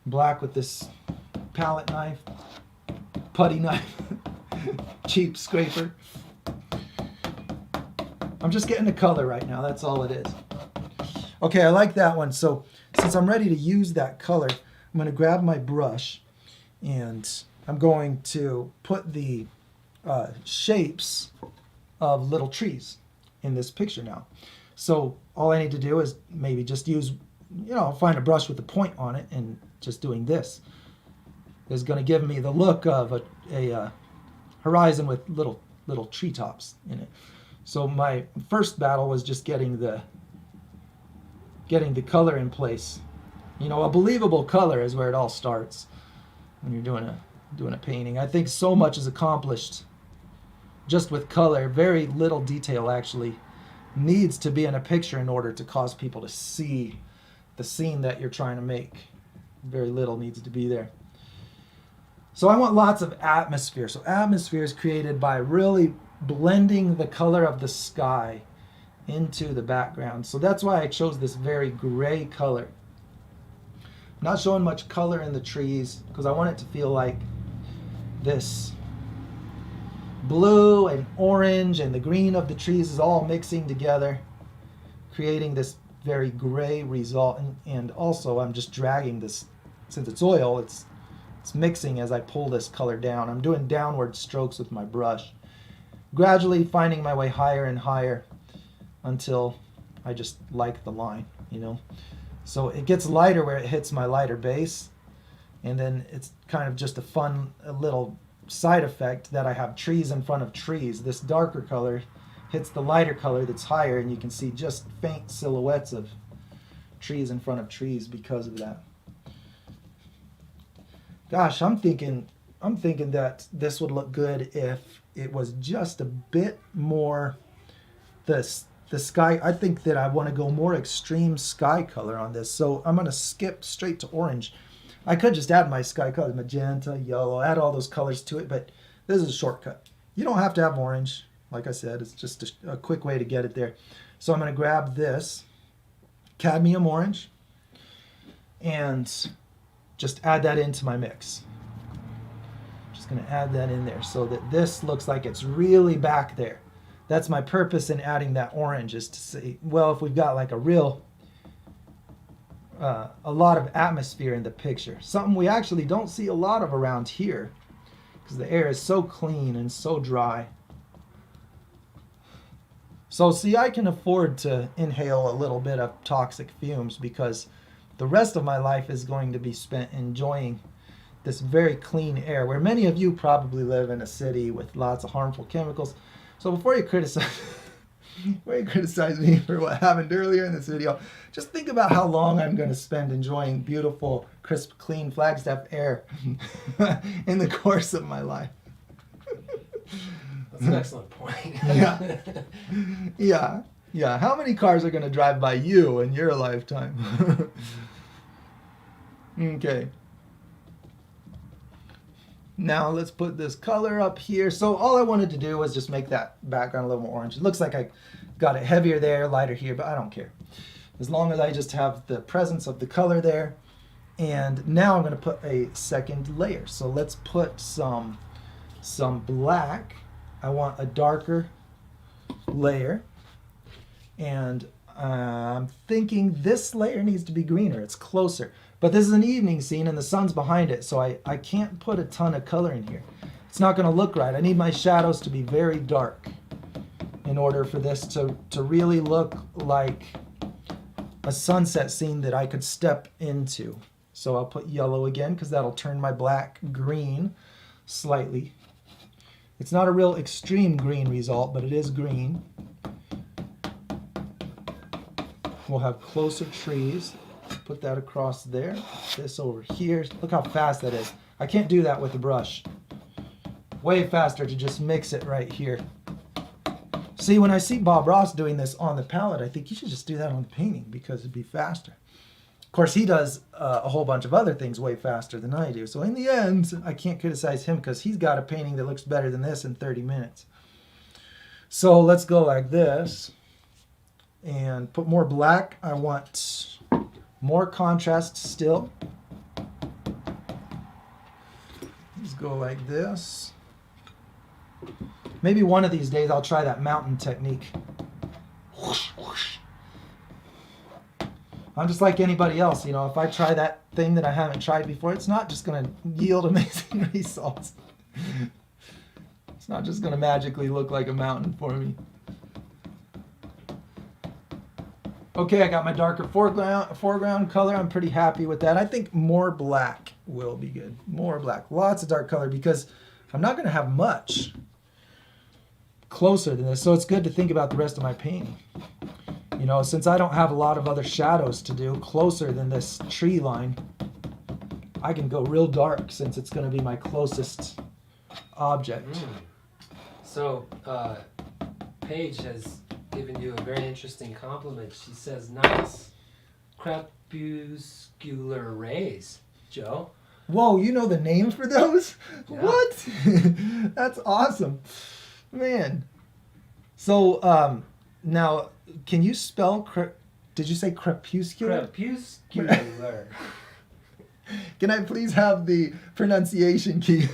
black with this palette knife, putty knife, cheap scraper. I'm just getting the color right now, that's all it is. Okay, I like that one. So since I'm ready to use that color, I'm going to grab my brush And I'm going to put the shapes of little trees in this picture now. So all I need to do is maybe just use, find a brush with a point on it, and just doing this is going to give me the look of a horizon with little treetops in it. So my first battle was just getting the color in place. A believable color is where it all starts when you're doing a painting. I think so much is accomplished just with color. Very little detail actually needs to be in a picture in order to cause people to see the scene that you're trying to make. Very little needs to be there. So I want lots of atmosphere. So atmosphere is created by really blending the color of the sky into the background. So that's why I chose this very gray color. I'm not showing much color in the trees because I want it to feel like this blue and orange and the green of the trees is all mixing together, creating this very gray result. And also I'm just dragging this, since it's oil, it's mixing as I pull this color down. I'm doing downward strokes with my brush, gradually finding my way higher and higher until I just like the line, So it gets lighter where it hits my lighter base, and then it's kind of just a little side effect that I have trees in front of trees. This darker color hits the lighter color that's higher, and you can see just faint silhouettes of trees in front of trees because of that. Gosh, I'm thinking that this would look good if it was just a bit more the sky. I think that I want to go more extreme sky color on this, so I'm going to skip straight to orange. I could just add my sky colors, magenta, yellow, add all those colors to it, but this is a shortcut. You don't have to have orange. Like I said, it's just a quick way to get it there. So I'm going to grab this cadmium orange and just add that into my mix. Just going to add that in there so that this looks like it's really back there. That's my purpose in adding that orange, is to say, well, if we've got like a lot of atmosphere in the picture, something we actually don't see a lot of around here because the air is so clean and so dry. So see, I can afford to inhale a little bit of toxic fumes because the rest of my life is going to be spent enjoying this very clean air, where many of you probably live in a city with lots of harmful chemicals. So before you criticize me for what happened earlier in this video, just think about how long I'm going to spend enjoying beautiful, crisp, clean Flagstaff air in the course of my life. That's an excellent point. Yeah. How many cars are going to drive by you in your lifetime? Okay. Now let's put this color up here. So all I wanted to do was just make that background a little more orange. It looks like I got it heavier there, lighter here, but I don't care. As long as I just have the presence of the color there. And now I'm going to put a second layer. So let's put some black. I want a darker layer. And I'm thinking this layer needs to be greener. It's closer. But this is an evening scene and the sun's behind it, so I can't put a ton of color in here. It's not going to look right. I need my shadows to be very dark in order for this to really look like a sunset scene that I could step into. So I'll put yellow again because that'll turn my black green slightly. It's not a real extreme green result, but it is green. We'll have closer trees. Put that across there. This over here. Look how fast that is. I can't do that with a brush. Way faster to just mix it right here. See, when I see Bob Ross doing this on the palette, I think you should just do that on the painting because it'd be faster. Of course, he does a whole bunch of other things way faster than I do. So in the end, I can't criticize him because he's got a painting that looks better than this in 30 minutes. So let's go like this and put more black. I want more contrast still. Let's go like this. Maybe one of these days I'll try that mountain technique. Whoosh, whoosh. I'm just like anybody else. You know, if I try that thing that I haven't tried before, it's not just going to yield amazing results. It's not just going to magically look like a mountain for me. Okay, I got my darker foreground color. I'm pretty happy with that. I think more black will be good. More black. Lots of dark color because I'm not going to have much closer than this. So it's good to think about the rest of my painting. You know, since I don't have a lot of other shadows to do closer than this tree line, I can go real dark since it's going to be my closest object. So, Paige has given you a very interesting compliment. She says, nice crepuscular rays, Joe. Whoa, you know the name for those? Yeah. What? That's awesome. Man. So, now, can you spell, did you say crepuscular? Crepuscular. Can I please have the pronunciation key?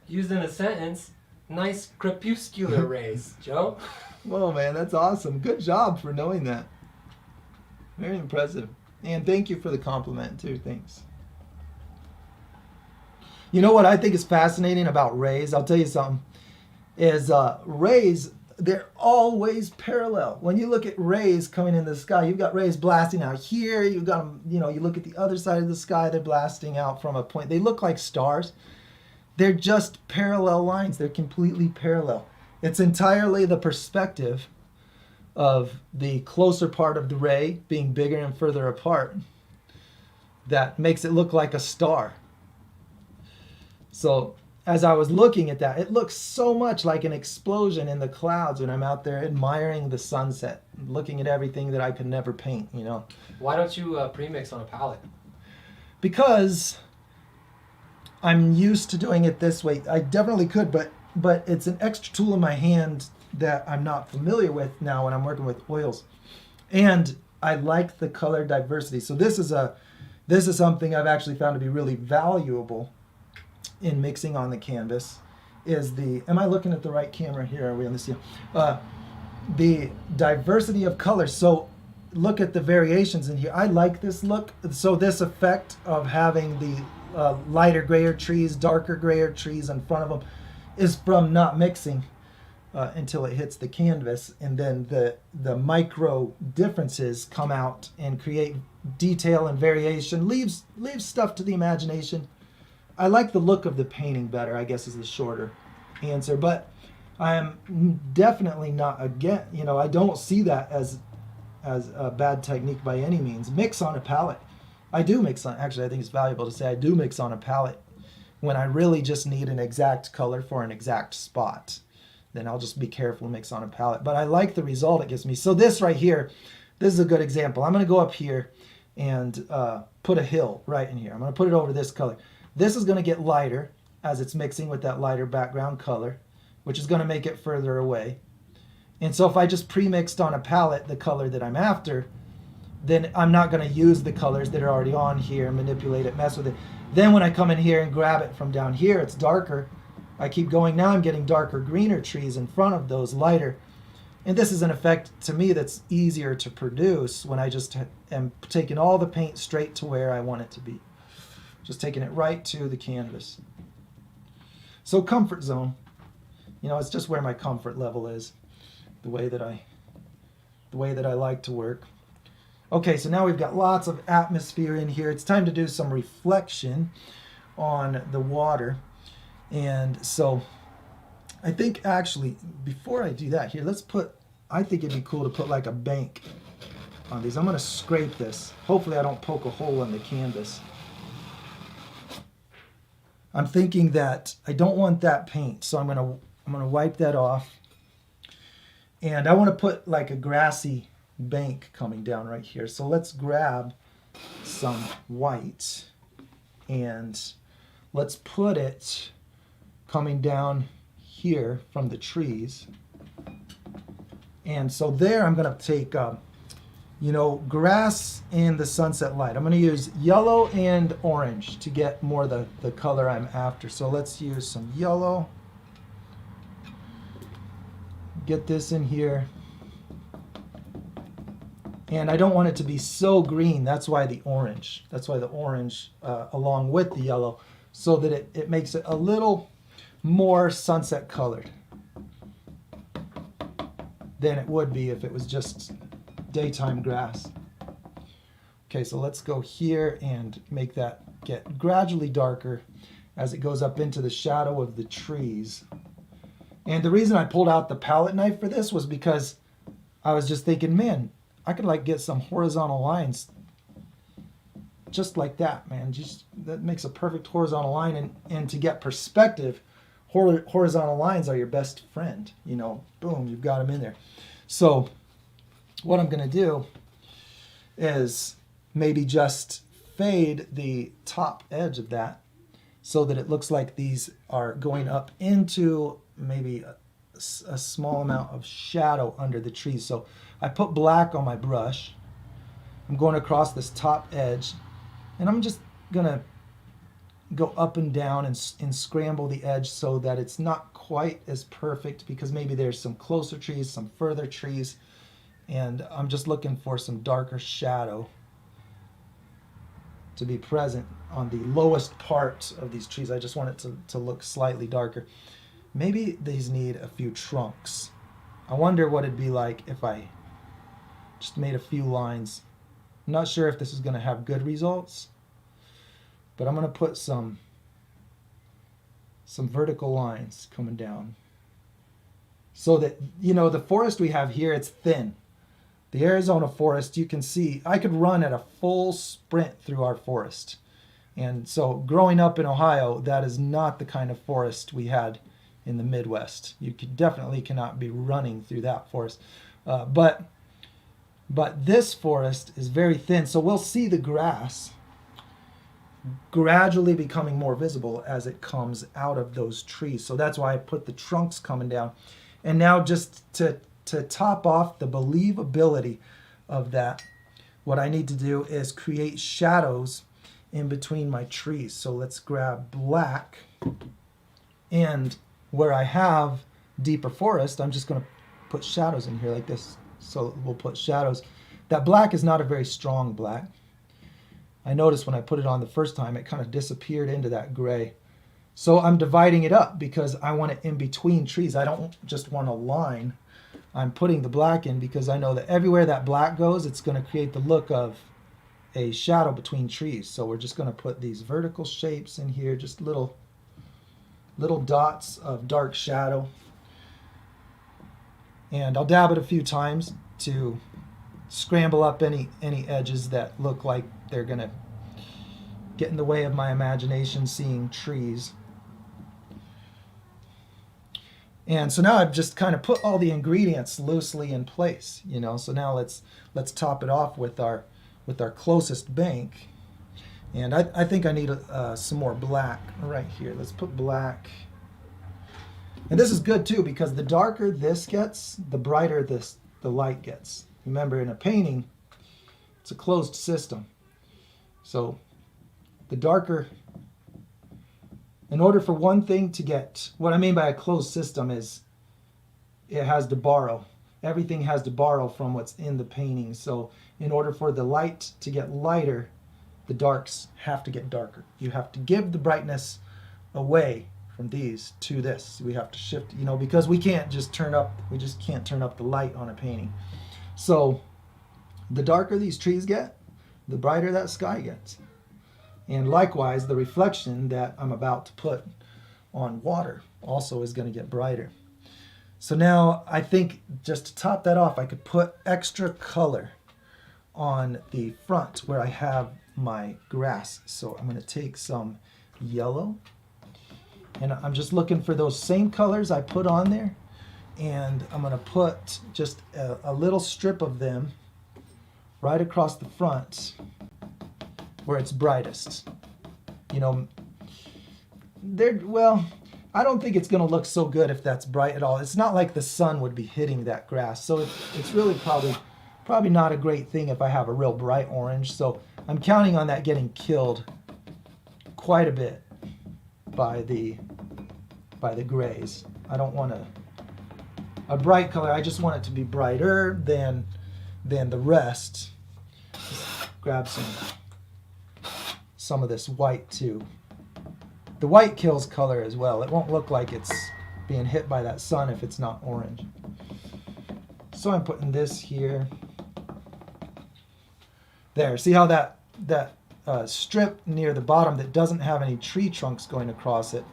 Used in a sentence, nice crepuscular rays, Joe. Whoa, man, that's awesome. Good job for knowing that. Very impressive. And thank you for the compliment, too. Thanks. You know what I think is fascinating about rays? I'll tell you something. Is rays, they're always parallel. When you look at rays coming in the sky, you've got rays blasting out here. You've got them, you know, you look at the other side of the sky, they're blasting out from a point. They look like stars. They're just parallel lines. They're completely parallel. It's entirely the perspective of the closer part of the ray being bigger and further apart that makes it look like a star. So as I was looking at that, it looks so much like an explosion in the clouds when I'm out there admiring the sunset, looking at everything that I could never paint, you know. Why don't you pre-mix on a palette? Because I'm used to doing it this way. I definitely could, but it's an extra tool in my hand that I'm not familiar with now when I'm working with oils. And I like the color diversity. So this is something I've actually found to be really valuable in mixing on the canvas. Am I looking at the right camera here? Are we on this? The diversity of colors. So look at the variations in here. I like this look. So this effect of having the lighter grayer trees, darker grayer trees in front of them is from not mixing until it hits the canvas, and then the micro differences come out and create detail and variation, leaves stuff to the imagination. I like the look of the painting better, I guess, is the shorter answer, but I am definitely not again, you know, I don't see that as a bad technique by any means. Mix on a palette. I do mix on, actually I think it's valuable to say I do mix on a palette when I really just need an exact color for an exact spot. Then I'll just be careful and mix on a palette. But I like the result it gives me. So this right here, this is a good example. I'm going to go up here and put a hill right in here. I'm going to put it over this color. This is going to get lighter as it's mixing with that lighter background color, which is going to make it further away. And so if I just pre-mixed on a palette the color that I'm after, then I'm not going to use the colors that are already on here, manipulate it, mess with it. Then when I come in here and grab it from down here, it's darker. I keep going. Now I'm getting darker, greener trees in front of those lighter. And this is an effect, to me, that's easier to produce when I just am taking all the paint straight to where I want it to be. Just taking it right to the canvas. So comfort zone. You know, it's just where my comfort level is. The way that I like to work. Okay, so now we've got lots of atmosphere in here. It's time to do some reflection on the water. And so I think actually, before I do that here, I think it'd be cool to put like a bank on these. I'm going to scrape this. Hopefully I don't poke a hole in the canvas. I'm thinking that I don't want that paint, so I'm going to wipe that off. And I want to put like a grassy bank coming down right here. So let's grab some white and let's put it coming down here from the trees. And so there I'm going to take grass and the sunset light. I'm going to use yellow and orange to get more the color I'm after. So let's use some yellow. Get this in here. And I don't want it to be so green. That's why the orange. That's why the orange along with the yellow, so that it makes it a little more sunset colored than it would be if it was just daytime grass. Okay, so let's go here and make that get gradually darker as it goes up into the shadow of the trees. And the reason I pulled out the palette knife for this was because I was just thinking, man, I could like get some horizontal lines just like that, man. Just that makes a perfect horizontal line, and to get perspective, horizontal lines are your best friend. You know, boom, you've got them in there. So what I'm going to do is maybe just fade the top edge of that so that it looks like these are going up into maybe a small amount of shadow under the trees. So I put black on my brush. I'm going across this top edge, and I'm just going to go up and down and scramble the edge so that it's not quite as perfect, because maybe there's some closer trees, some further trees, and I'm just looking for some darker shadow to be present on the lowest part of these trees. I just want it to look slightly darker. Maybe these need a few trunks. I wonder what it'd be like if I just made a few lines. I'm not sure if this is going to have good results, but I'm going to put some vertical lines coming down so that, you know, the forest we have here, it's thin. The Arizona forest, you can see, I could run at a full sprint through our forest. And so growing up in Ohio, that is not the kind of forest we had in the Midwest. You definitely cannot be running through that forest. But this forest is very thin, so we'll see the grass gradually becoming more visible as it comes out of those trees. So that's why I put the trunks coming down. And now just to top off the believability of that, what I need to do is create shadows in between my trees. So let's grab black, and where I have deeper forest, I'm just going to put shadows in here like this. So we'll put shadows. That black is not a very strong black. I noticed when I put it on the first time, it kind of disappeared into that gray. So I'm dividing it up because I want it in between trees. I don't just want a line. I'm putting the black in because I know that everywhere that black goes, it's going to create the look of a shadow between trees. So we're just going to put these vertical shapes in here, just little dots of dark shadow. And I'll dab it a few times to scramble up any edges that look like they're going to get in the way of my imagination seeing trees. And so now I've just kind of put all the ingredients loosely in place, you know. So now let's top it off with our closest bank. And I think I need some more black right here. Let's put black. And this is good too, because the darker this gets, the brighter the light gets. Remember, in a painting, it's a closed system. So the darker, in order for one thing to get, what I mean by a closed system is it has to borrow. Everything has to borrow from what's in the painting. So in order for the light to get lighter, the darks have to get darker. You have to give the brightness away from these to this. We have to shift, you know, because we just can't turn up the light on a painting. So the darker these trees get, the brighter that sky gets. And likewise, the reflection that I'm about to put on water also is going to get brighter. So now I think just to top that off, I could put extra color on the front where I have my grass. So I'm going to take some yellow, and I'm just looking for those same colors I put on there, and I'm going to put just a little strip of them right across the front where it's brightest. You know, I don't think it's going to look so good if that's bright at all. It's not like the sun would be hitting that grass. So it's really probably not a great thing if I have a real bright orange. So I'm counting on that getting killed quite a bit by the grays. I don't want a bright color. I just want it to be brighter than then the rest, grab some of this white too. The white kills color as well. It won't look like it's being hit by that sun if it's not orange. So I'm putting this here. There, see how that strip near the bottom that doesn't have any tree trunks going across it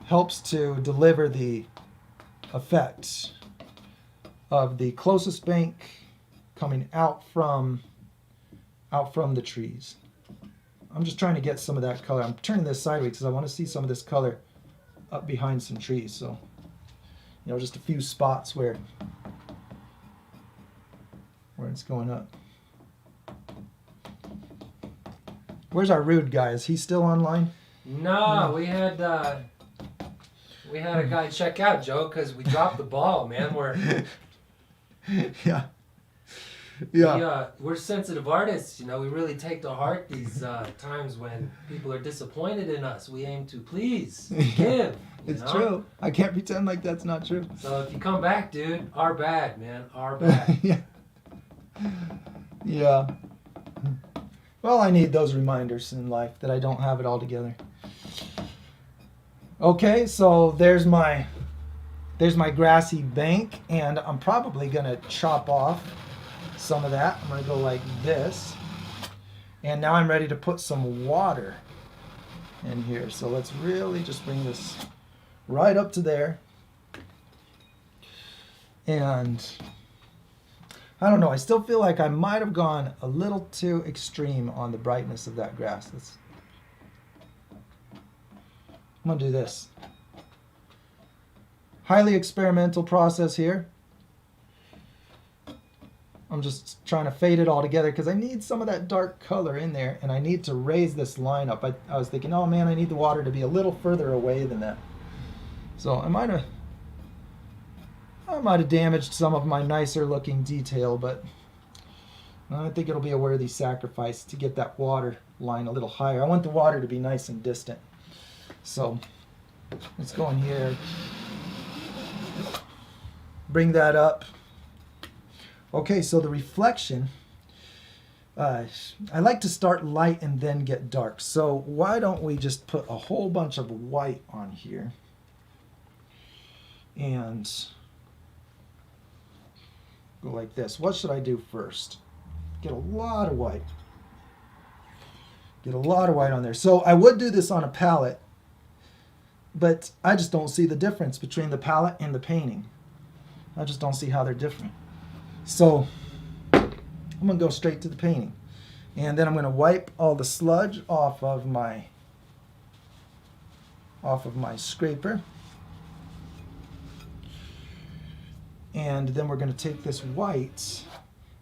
helps to deliver the effect of the closest bank coming out from the trees. I'm just trying to get some of that color. I'm turning this sideways because I want to see some of this color up behind some trees. So, you know, just a few spots where it's going up. Where's our rude guy? Is he still online? No, we had a guy check out, Joe, because we dropped the ball, man. We're sensitive artists, you know. We really take to heart these times when people are disappointed in us. We aim to please, give. It's true. I can't pretend like that's not true. So if you come back, dude, our bad, man, our bad. Yeah. Well, I need those reminders in life that I don't have it all together. Okay, so there's my grassy bank, and I'm probably gonna chop off some of that. I'm gonna go like this, and now I'm ready to put some water in here. So let's really just bring this right up to there, and I don't know, I still feel like I might have gone a little too extreme on the brightness of that grass. I'm gonna do this. Highly experimental process here. I'm just trying to fade it all together because I need some of that dark color in there, and I need to raise this line up. I was thinking, oh man, I need the water to be a little further away than that. So I might have damaged some of my nicer looking detail, but I think it'll be a worthy sacrifice to get that water line a little higher. I want the water to be nice and distant. So let's go in here, bring that up. Okay, so the reflection, I like to start light and then get dark. So why don't we just put a whole bunch of white on here and go like this. What should I do first? Get a lot of white. Get a lot of white on there. So I would do this on a palette, but I just don't see the difference between the palette and the painting. I just don't see how they're different. So I'm going to go straight to the painting. And then I'm going to wipe all the sludge off of my scraper. And then we're going to take this white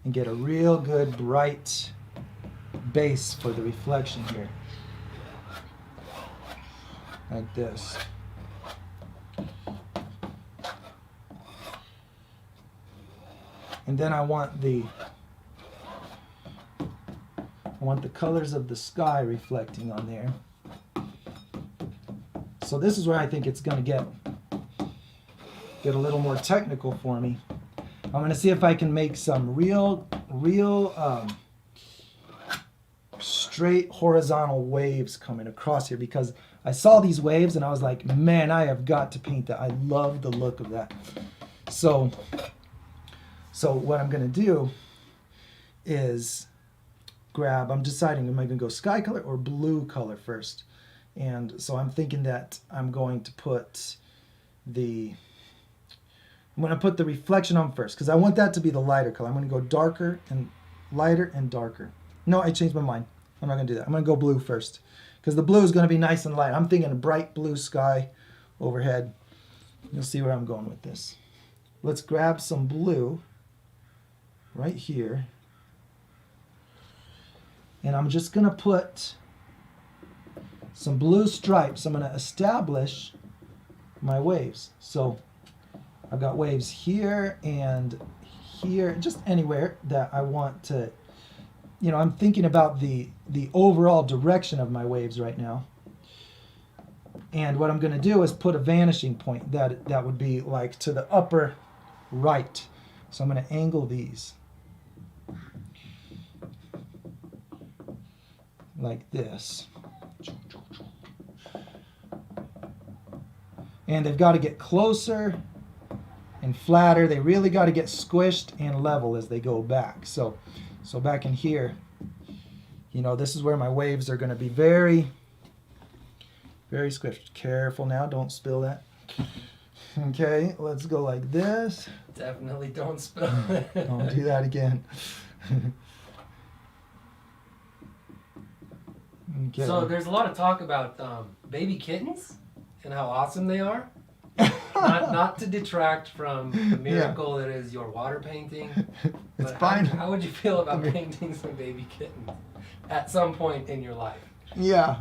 and get a real good bright base for the reflection here. Like this. And then I want the colors of the sky reflecting on there. So this is where I think it's going to get a little more technical for me. I'm going to see if I can make some real straight horizontal waves coming across here, because I saw these waves and I was like, man, I have got to paint that. I love the look of that. So what I'm going to do is I'm deciding, am I going to go sky color or blue color first? And so I'm thinking that I'm going to put the reflection on first, because I want that to be the lighter color. I'm going to go darker and lighter and darker. No, I changed my mind. I'm not going to do that. I'm going to go blue first, because the blue is going to be nice and light. I'm thinking a bright blue sky overhead. You'll see where I'm going with this. Let's grab some blue right here. And I'm just going to put some blue stripes. I'm going to establish my waves. So I've got waves here and here, just anywhere that I want to, you know, I'm thinking about the overall direction of my waves right now. And what I'm going to do is put a vanishing point that would be like to the upper right. So I'm going to angle these like this. And they've got to get closer and flatter. They really got to get squished and level as they go back. So back in here, you know, this is where my waves are going to be very, very squished. Careful now, don't spill that. Okay, let's go like this. Definitely don't spill it. Don't do that again. Okay. So there's a lot of talk about baby kittens and how awesome they are. not to detract from the miracle that is your water painting. It's but fine. How would you feel about painting some baby kittens at some point in your life? Yeah.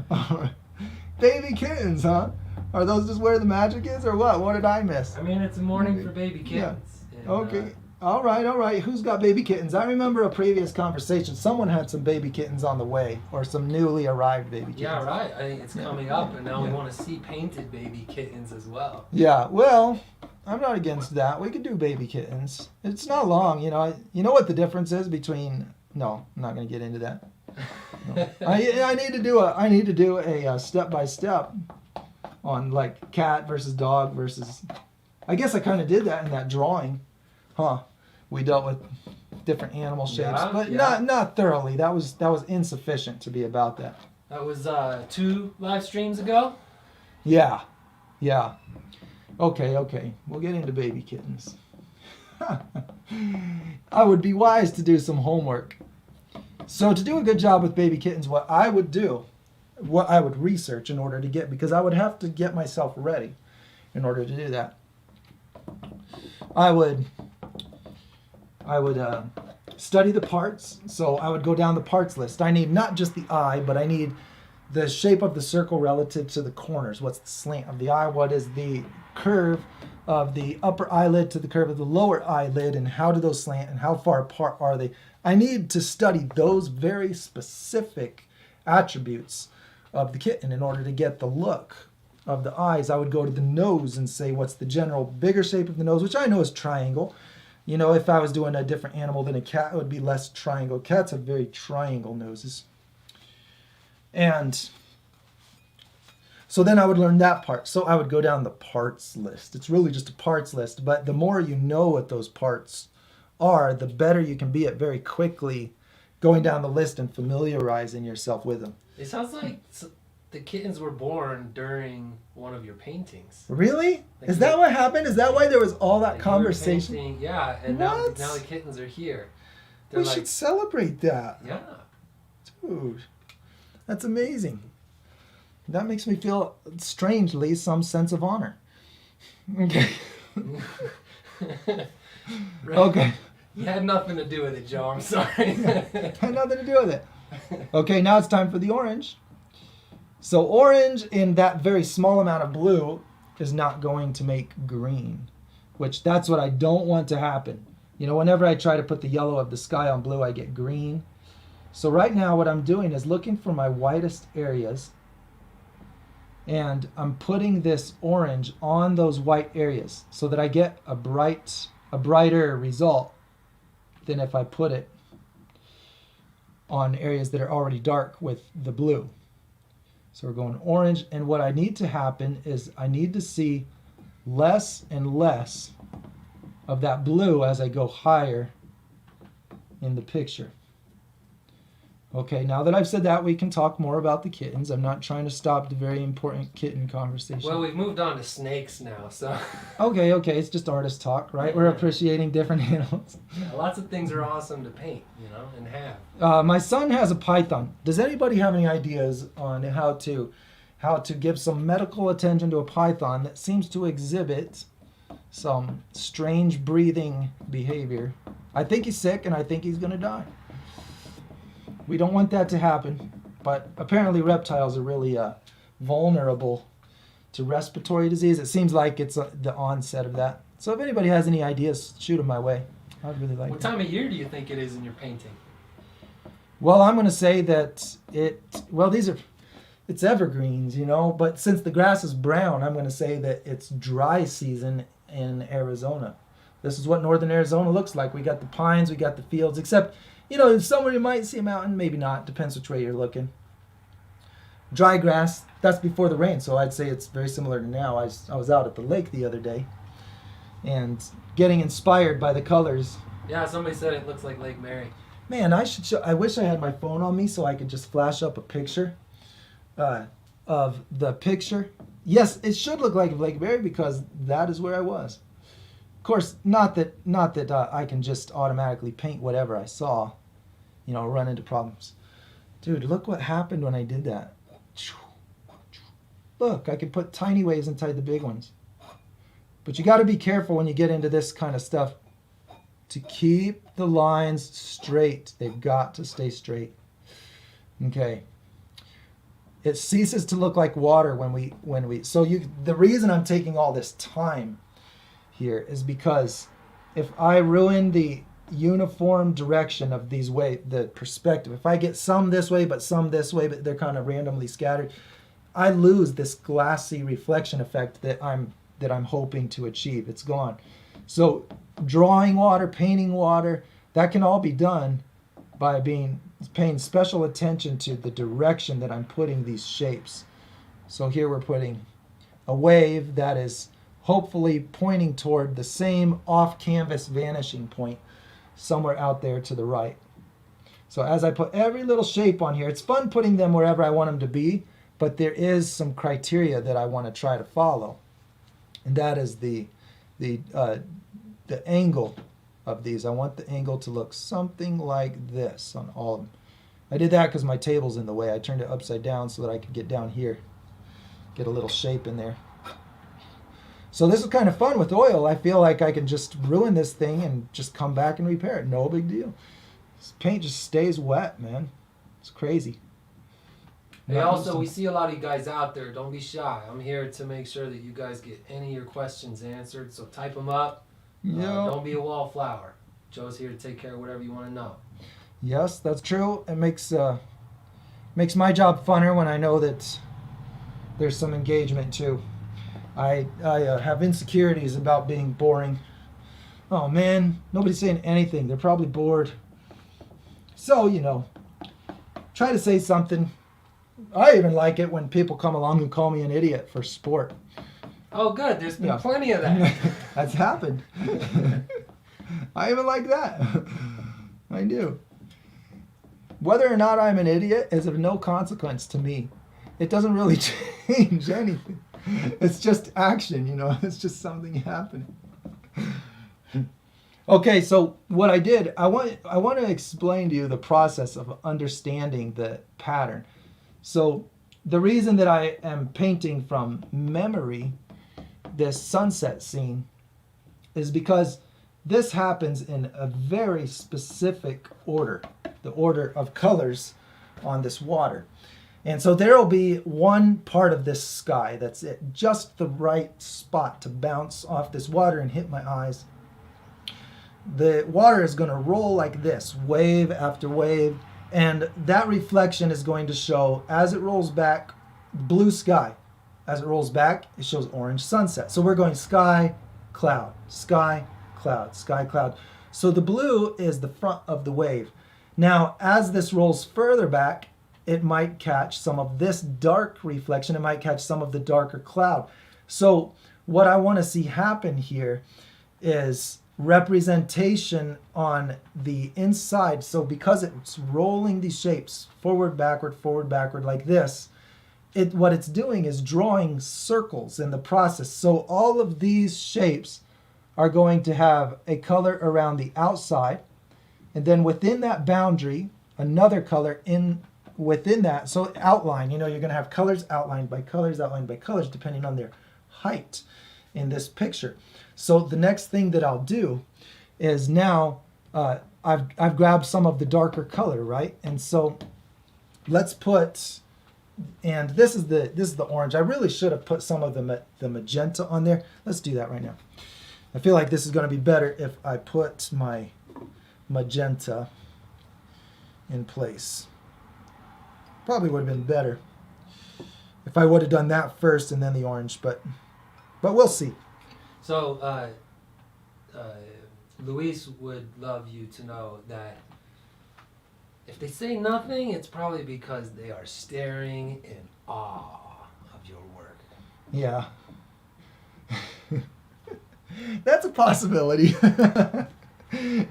Baby kittens, huh? Are those just where the magic is, or what? What did I miss? I mean, it's a morning for baby kittens. Yeah. And, Okay. All right. Who's got baby kittens? I remember a previous conversation. Someone had some baby kittens on the way, or some newly arrived baby kittens. Yeah, right. I think it's coming up, and now we want to see painted baby kittens as well. Yeah. Well, I'm not against that. We could do baby kittens. It's not long, you know. You know what the difference is between? No, I'm not going to get into that. No. I need to do a step by step on like cat versus dog versus. I guess I kind of did that in that drawing, huh? We dealt with different animal shapes, but not thoroughly. That was insufficient to be about that. That was 2 live streams ago. Yeah. Okay. We'll get into baby kittens. I would be wise to do some homework. So to do a good job with baby kittens, what I would research in order to get, because I would have to get myself ready in order to do that. I would study the parts. So I would go down the parts list. I need not just the eye, but I need the shape of the circle relative to the corners. What's the slant of the eye? What is the curve of the upper eyelid to the curve of the lower eyelid, and how do those slant and how far apart are they? I need to study those very specific attributes of the kitten in order to get the look of the eyes. I would go to the nose and say, what's the general bigger shape of the nose, which I know is triangle. You know, if I was doing a different animal than a cat, it would be less triangle. Cats have very triangle noses. And so then I would learn that part. So I would go down the parts list. It's really just a parts list, but the more you know what those parts are, the better you can be at very quickly going down the list and familiarizing yourself with them. It sounds like the kittens were born during one of your paintings. Really? Like Is that what happened? Is that why there was all that like conversation? And now the kittens are here. We should celebrate that. Yeah. Dude, that's amazing. That makes me feel, strangely, some sense of honor. Okay. Right. Okay. You had nothing to do with it, Joe. I'm sorry. Had nothing to do with it. Okay, now it's time for the orange. So orange in that very small amount of blue is not going to make green, which that's what I don't want to happen. You know, whenever I try to put the yellow of the sky on blue, I get green. So right now what I'm doing is looking for my whitest areas, and I'm putting this orange on those white areas so that I get a brighter result than if I put it on areas that are already dark with the blue. So we're going orange, and what I need to happen is I need to see less and less of that blue as I go higher in the picture. Okay, now that I've said that, we can talk more about the kittens. I'm not trying to stop the very important kitten conversation. Well, we've moved on to snakes now, so... Okay, it's just artist talk, right? Yeah. We're appreciating different animals. Yeah, lots of things are awesome to paint, you know, and have. My son has a python. Does anybody have any ideas on how to give some medical attention to a python that seems to exhibit some strange breathing behavior? I think he's sick, and I think he's going to die. We don't want that to happen, but apparently reptiles are really vulnerable to respiratory disease. It seems like it's the onset of that. So if anybody has any ideas, shoot them my way. I'd really like What that. time of year do you think it is in your painting? Well, I'm going to say that it's evergreens, you know, but since the grass is brown, I'm going to say that it's dry season in Arizona. This is what northern Arizona looks like. We got the pines, we got the fields, except, you know, somewhere you might see a mountain, maybe not. Depends which way you're looking. Dry grass, that's before the rain, so I'd say it's very similar to now. I was out at the lake the other day and getting inspired by the colors. Yeah, somebody said it looks like Lake Mary. Man, I wish I had my phone on me so I could just flash up a picture of the picture. Yes, it should look like Lake Mary because that is where I was. Of course, not that I can just automatically paint whatever I saw, you know, run into problems. Dude, look what happened when I did that. Look, I can put tiny waves inside the big ones. But you got to be careful when you get into this kind of stuff to keep the lines straight. They've got to stay straight. Okay. It ceases to look like water when we the reason I'm taking all this time here is because if I ruin the uniform direction of these the perspective, if I get some this way but some this way, but they're kind of randomly scattered, I lose this glassy reflection effect that I'm hoping to achieve. It's gone. So drawing water, painting water, that can all be done by paying special attention to the direction that I'm putting these shapes. So here we're putting a wave that is hopefully pointing toward the same off-canvas vanishing point somewhere out there to the right. So as I put every little shape on here, it's fun putting them wherever I want them to be, but there is some criteria that I want to try to follow. And that is the angle of these. I want the angle to look something like this on all of them. I did that because my table's in the way. I turned it upside down so that I could get down here, get a little shape in there. So this is kind of fun with oil. I feel like I can just ruin this thing and just come back and repair it. No big deal. This paint just stays wet, man. It's crazy. Hey, also, we see a lot of you guys out there. Don't be shy. I'm here to make sure that you guys get any of your questions answered. So type them up. Don't be a wallflower. Joe's here to take care of whatever you want to know. Yes, that's true. It makes my job funner when I know that there's some engagement too. I have insecurities about being boring. Oh man, nobody's saying anything. They're probably bored. So, you know, try to say something. I even like it when people come along and call me an idiot for sport. Oh, good. There's been plenty of that. That's happened. I even like that. I do. Whether or not I'm an idiot is of no consequence to me. It doesn't really change anything. It's just action, you know. It's just something happening. Okay, so what I did, I want to explain to you the process of understanding the pattern. So the reason that I am painting from memory this sunset scene is because this happens in a very specific order, the order of colors on this water. And so there will be one part of this sky that's at just the right spot to bounce off this water and hit my eyes. The water is going to roll like this, wave after wave, and that reflection is going to show, as it rolls back, blue sky. As it rolls back, it shows orange sunset. So we're going sky, cloud, sky, cloud, sky, cloud. So the blue is the front of the wave. Now, as this rolls further back, it might catch some of this dark reflection. It might catch some of the darker cloud. So what I want to see happen here is representation on the inside. So because it's rolling these shapes forward, backward like this, what it's doing is drawing circles in the process. So all of these shapes are going to have a color around the outside, and then within that boundary, another color within that. So outline, you know, you're going to have colors outlined by colors, depending on their height in this picture. So the next thing that I'll do is now I've grabbed some of the darker color, right? And so let's put, and this is the orange. I really should have put some of the magenta on there. Let's do that right now. I feel like this is going to be better if I put my magenta in place. Probably would have been better if I would have done that first and then the orange, but we'll see. So Luis would love you to know that if they say nothing, it's probably because they are staring in awe of your work. Yeah. That's a possibility.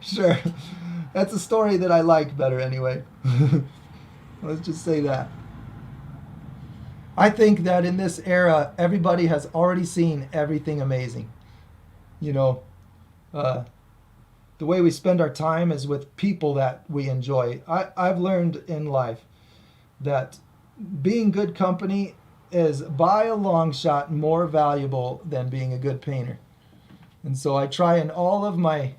Sure. That's a story that I like better anyway. Let's just say that. I think that in this era, everybody has already seen everything amazing. You know, the way we spend our time is with people that we enjoy. I've learned in life that being good company is by a long shot more valuable than being a good painter. And so I try in all of my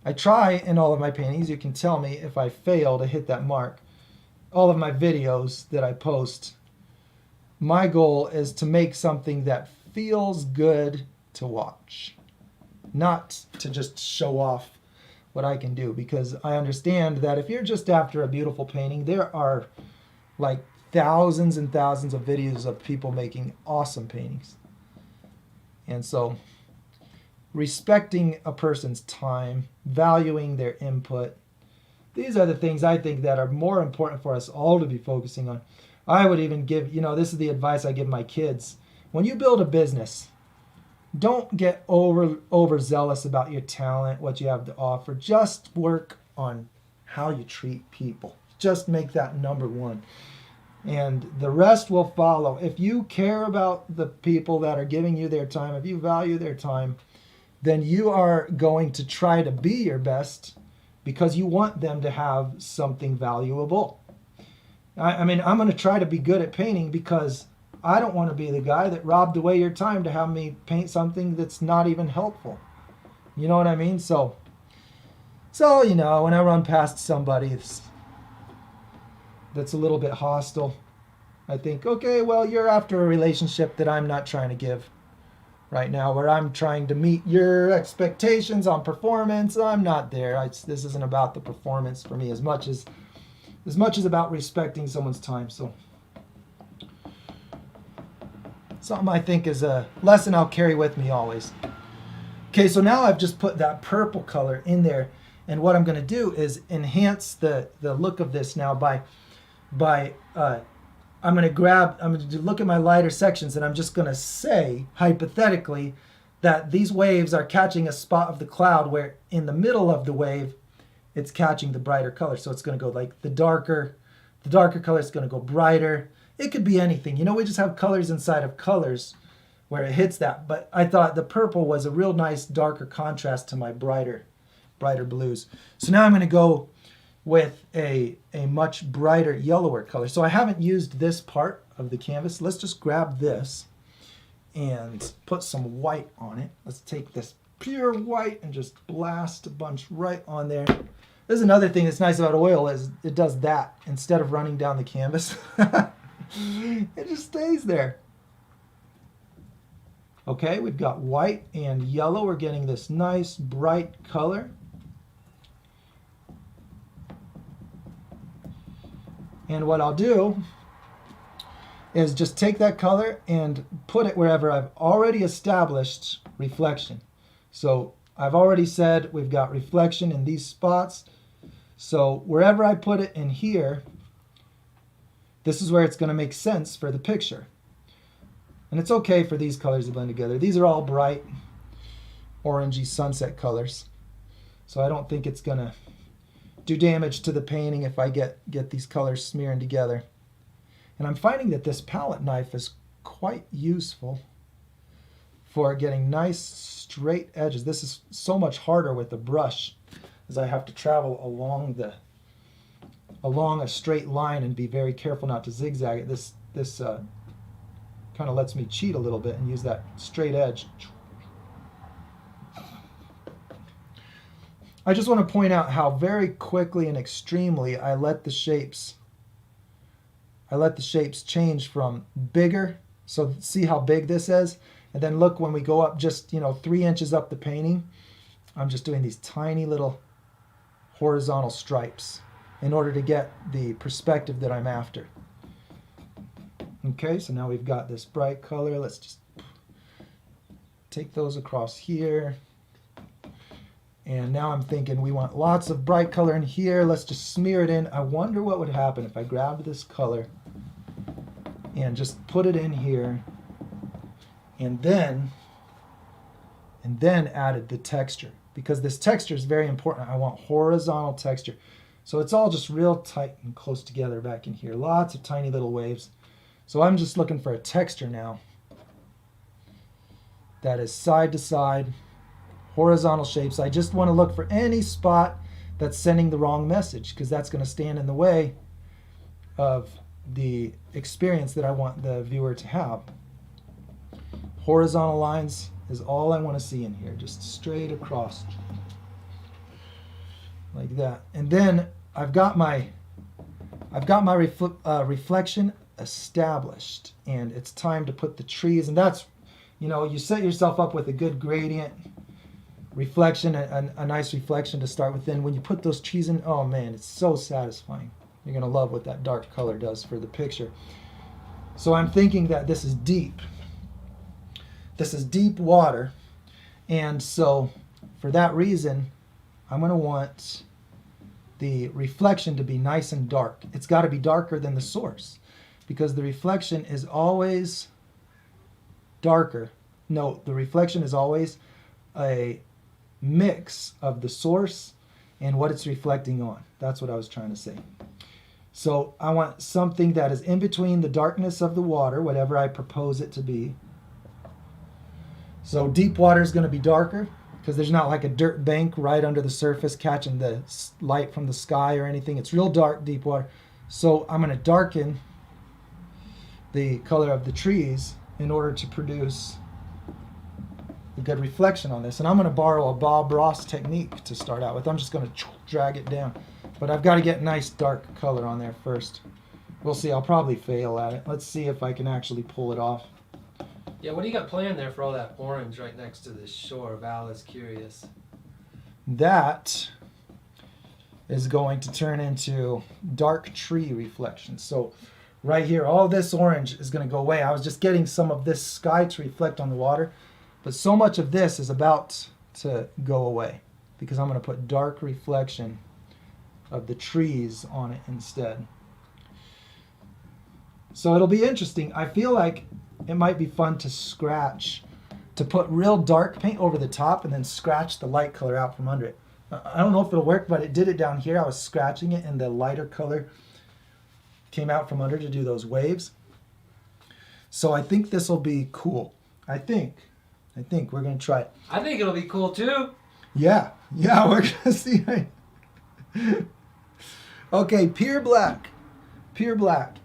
paintings, you can tell me if I fail to hit that mark. All of my videos that I post, my goal is to make something that feels good to watch, not to just show off what I can do, because I understand that if you're just after a beautiful painting, there are like thousands and thousands of videos of people making awesome paintings. And so respecting a person's time, valuing their input, these are the things I think that are more important for us all to be focusing on. I would even give, this is the advice I give my kids. When you build a business, don't get overzealous about your talent, what you have to offer. Just work on how you treat people. Just make that number one. And the rest will follow. If you care about the people that are giving you their time, if you value their time, then you are going to try to be your best because you want them to have something valuable. I mean, I'm going to try to be good at painting because I don't want to be the guy that robbed away your time to have me paint something that's not even helpful. You know what I mean? So when I run past somebody that's a little bit hostile, I think, okay, well, you're after a relationship that I'm not trying to give right now, where I'm trying to meet your expectations on performance. I'm not there. This isn't about the performance for me as much as about respecting someone's time. So something I think is a lesson I'll carry with me always. Okay, so now I've just put that purple color in there, and what I'm going to do is enhance the look of this now by I'm going to look at my lighter sections, and I'm just going to say, hypothetically, that these waves are catching a spot of the cloud where in the middle of the wave, it's catching the brighter color. So it's going to go like the darker color is going to go brighter. It could be anything. We just have colors inside of colors where it hits that. But I thought the purple was a real nice darker contrast to my brighter blues. So now I'm going to go with a much brighter yellower color. So I haven't used this part of the canvas. Let's just grab this and put some white on it. Let's take this pure white and just blast a bunch right on there. This is another thing that's nice about oil is it does that instead of running down the canvas. It just stays there. Okay, we've got white and yellow. We're getting this nice bright color. And what I'll do is just take that color and put it wherever I've already established reflection. So I've already said we've got reflection in these spots. So wherever I put it in here, this is where it's going to make sense for the picture. And it's okay for these colors to blend together. These are all bright orangey sunset colors. So I don't think it's going to do damage to the painting if I get these colors smearing together. And I'm finding that this palette knife is quite useful for getting nice straight edges. This is so much harder with the brush as I have to travel along a straight line and be very careful not to zigzag it. This kind of lets me cheat a little bit and use that straight edge. I just want to point out how very quickly and extremely I let the shapes change from bigger. So see how big this is? And then look, when we go up just 3 inches up the painting, I'm just doing these tiny little horizontal stripes in order to get the perspective that I'm after. Okay, so now we've got this bright color. Let's just take those across here. And now I'm thinking we want lots of bright color in here. Let's just smear it in. I wonder what would happen if I grabbed this color and just put it in here and then added the texture, because this texture is very important. I want horizontal texture. So it's all just real tight and close together back in here. Lots of tiny little waves. So I'm just looking for a texture now that is side to side, horizontal shapes. I just want to look for any spot that's sending the wrong message, because that's going to stand in the way of the experience that I want the viewer to have. Horizontal lines is all I want to see in here, just straight across like that. And then I've got my reflection established, and it's time to put the trees. And that's, you set yourself up with a good gradient reflection, a nice reflection to start with. Then when you put those trees in, oh man, it's so satisfying. You're gonna love what that dark color does for the picture. So I'm thinking that this is deep. This is deep water, and so for that reason, I'm gonna want the reflection to be nice and dark. It's got to be darker than the source, because the reflection is always darker. No, the reflection is always a mix of the source and what it's reflecting on. That's what I was trying to say. So I want something that is in between the darkness of the water, whatever I propose it to be. So deep water is going to be darker, because there's not like a dirt bank right under the surface catching the light from the sky or anything. It's real dark, deep water. So I'm going to darken the color of the trees in order to produce a good reflection on this. And I'm going to borrow a Bob Ross technique to start out with. I'm just going to drag it down. But I've got to get nice dark color on there first. We'll see. I'll probably fail at it. Let's see if I can actually pull it off. Yeah, what do you got planned there for all that orange right next to the shore? Val is curious. That is going to turn into dark tree reflection. So right here, all this orange is going to go away. I was just getting some of this sky to reflect on the water, but so much of this is about to go away, because I'm going to put dark reflection of the trees on it instead. So it'll be interesting. I feel like it might be fun to put real dark paint over the top and then scratch the light color out from under it. I don't know if it'll work, but it did it down here. I was scratching it and the lighter color came out from under to do those waves. So I think this will be cool. I think we're going to try it. I think it'll be cool too. Yeah, we're going to see. Okay, pure black.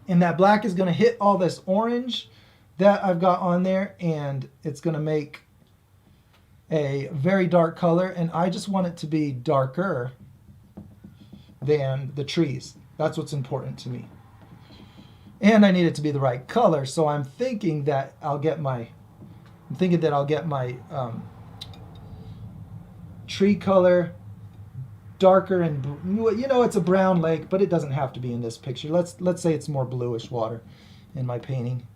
And that black is going to hit all this orange that I've got on there, and it's going to make a very dark color, and I just want it to be darker than the trees. That's what's important to me. And I need it to be the right color, so I'm thinking that I'll get my tree color darker, and it's a brown lake, but it doesn't have to be in this picture. Let's say it's more bluish water in my painting.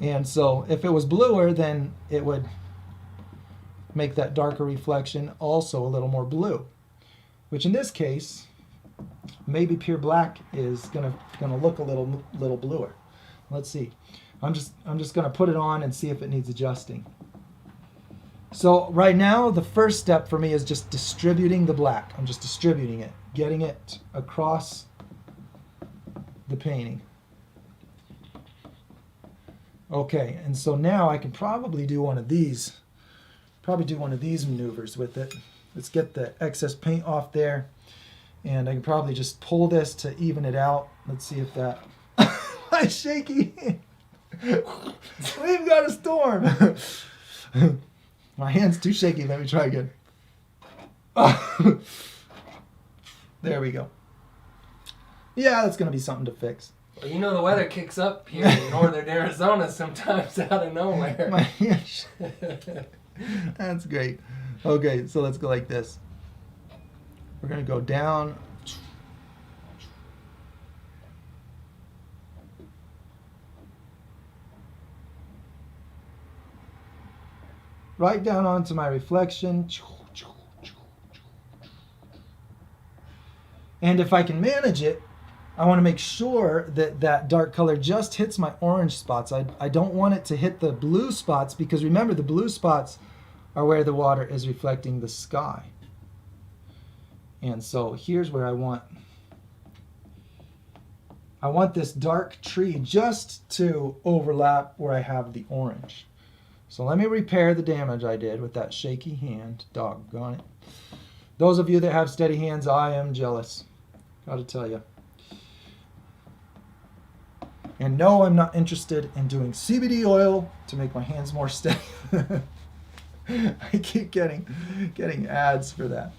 And so if it was bluer, then it would make that darker reflection also a little more blue, which in this case, maybe pure black is gonna look a little bluer. Let's see. I'm just gonna put it on and see if it needs adjusting. So right now, the first step for me is just distributing the black. I'm just distributing it, getting it across the painting. Okay, and so now I can probably do one of these maneuvers with it. Let's get the excess paint off there, and I can probably just pull this to even it out. Let's see if that... My shaky hand. We've got a storm. My hand's too shaky. Let me try again. There we go. Yeah, that's going to be something to fix. Well, the weather kicks up here in northern Arizona sometimes out of nowhere. My hand. That's great. Okay, so let's go like this. We're going to go down. Right down onto my reflection. And if I can manage it, I want to make sure that that dark color just hits my orange spots. I don't want it to hit the blue spots, because remember, the blue spots are where the water is reflecting the sky. And so here's where I want this dark tree just to overlap where I have the orange. So let me repair the damage I did with that shaky hand. Doggone it. Those of you that have steady hands, I am jealous. Gotta tell you. And no, I'm not interested in doing CBD oil to make my hands more steady. I keep getting ads for that.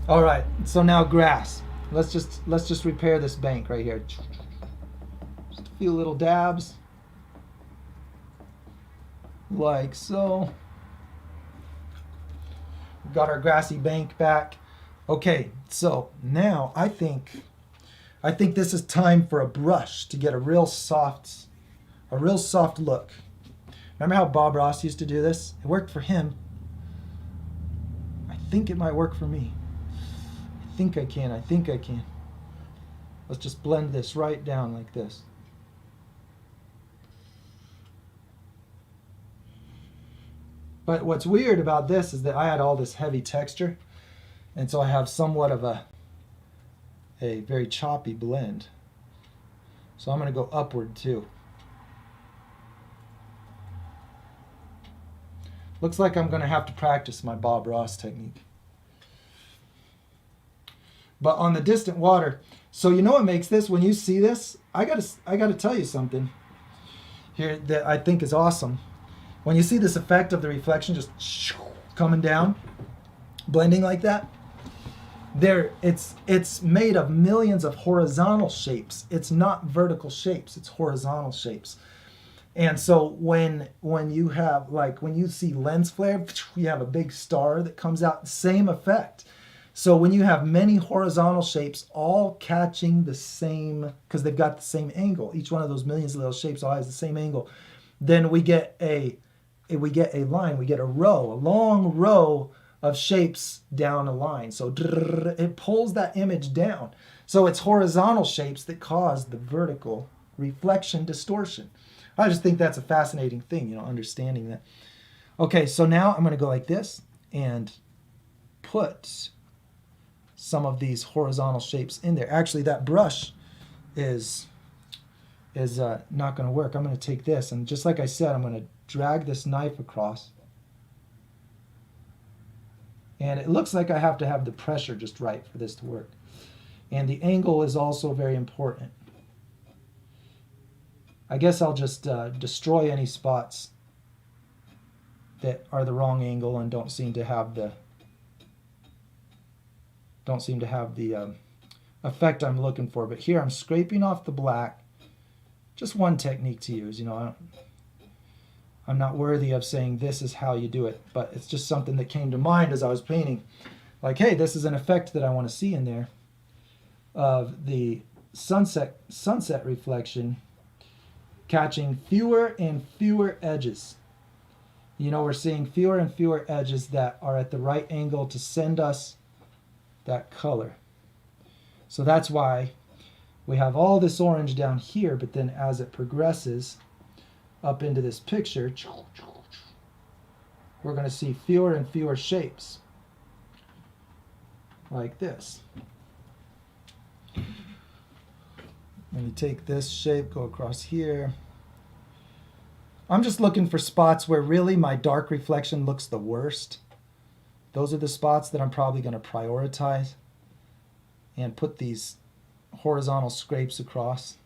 All right, so now grass. Let's just repair this bank right here. Just a few little dabs, like so. We've got our grassy bank back. Okay, so now I think this is time for a brush to get a real soft look. Remember how Bob Ross used to do this? It worked for him. I think it might work for me. I think I can. Let's just blend this right down like this. But what's weird about this is that I had all this heavy texture, and so I have somewhat of a very choppy blend. So I'm going to go upward too. Looks like I'm going to have to practice my Bob Ross technique. But on the distant water, so you know what makes this, when you see this, I gotta tell you something here that I think is awesome. When you see this effect of the reflection just coming down, blending like that, it's made of millions of horizontal shapes. It's not vertical shapes, it's horizontal shapes. And so when you have, like, when you see lens flare, you have a big star that comes out, same effect. So when you have many horizontal shapes all catching the same, because they've got the same angle, each one of those millions of little shapes all has the same angle, then we get a line, we get a long row of shapes down a line. So it pulls that image down. So it's horizontal shapes that cause the vertical reflection distortion. I just think that's a fascinating thing, understanding that. Okay, so now I'm going to go like this and put some of these horizontal shapes in there. Actually, that brush is not going to work. I'm going to take this, and just like I said, I'm going to drag this knife across. And it looks like I have to have the pressure just right for this to work. And the angle is also very important. I guess I'll just destroy any spots that are the wrong angle and don't seem to have the effect I'm looking for. But here I'm scraping off the black. Just one technique to use. I'm not worthy of saying this is how you do it, but it's just something that came to mind as I was painting. Like, hey, this is an effect that I want to see in there of the sunset reflection catching fewer and fewer edges. We're seeing fewer and fewer edges that are at the right angle to send us that color. So that's why we have all this orange down here, but then as it progresses up into this picture, we're going to see fewer and fewer shapes like this. When you take this shape, go across here. I'm just looking for spots where really my dark reflection looks the worst. Those are the spots that I'm probably going to prioritize and put these horizontal scrapes across.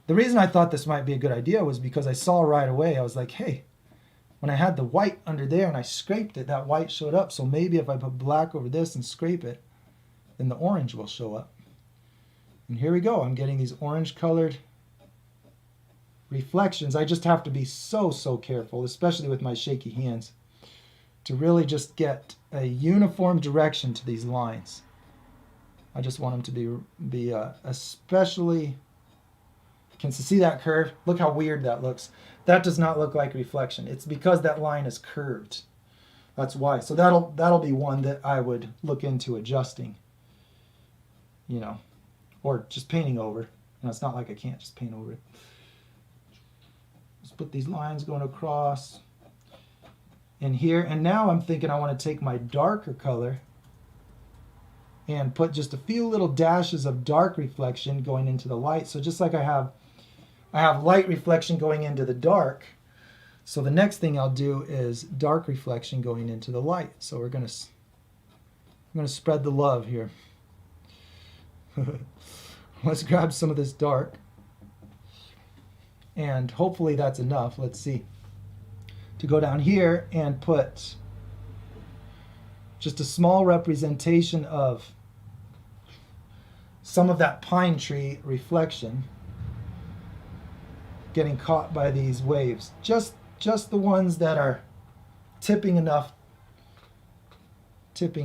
The reason I thought this might be a good idea was because I saw right away, I was like, hey, when I had the white under there and I scraped it, that white showed up. So maybe if I put black over this and scrape it, then the orange will show up. And here we go. I'm getting these orange colored reflections. I just have to be so careful, especially with my shaky hands, to really just get a uniform direction to these lines. I just want them to be especially. Can you see that curve? Look how weird that looks. That does not look like reflection. It's because that line is curved. That's why. So that'll be one that I would look into adjusting, you know, or just painting over. You know, it's not like I can't just paint over it. Let's put these lines going across in here. And now I'm thinking I want to take my darker color and put just a few little dashes of dark reflection going into the light. So just like I have light reflection going into the dark. So the next thing I'll do is dark reflection going into the light. So I'm gonna spread the love here. Let's grab some of this dark. And hopefully that's enough. Let's see. To go down here and put just a small representation of some of that pine tree reflection getting caught by these waves. Just the ones that are tipping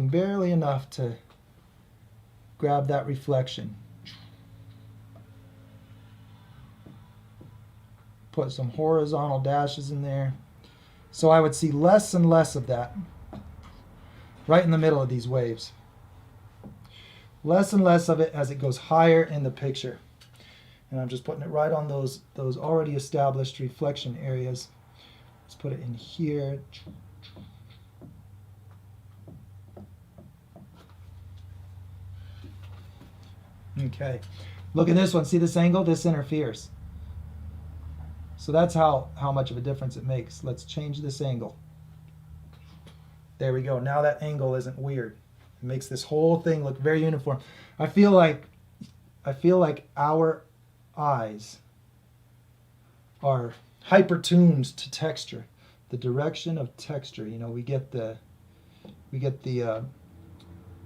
barely enough to grab that reflection. Put some horizontal dashes in there. So I would see less and less of that right in the middle of these waves. Less and less of it as it goes higher in the picture. And I'm just putting it right on those already established reflection areas. Let's put it in here. Okay. Look at this one. See this angle? This interferes. So that's how much of a difference it makes. Let's change this angle. There we go. Now that angle isn't weird. It makes this whole thing look very uniform. I feel like our eyes are hyper tuned to texture, the direction of texture. You know, we get the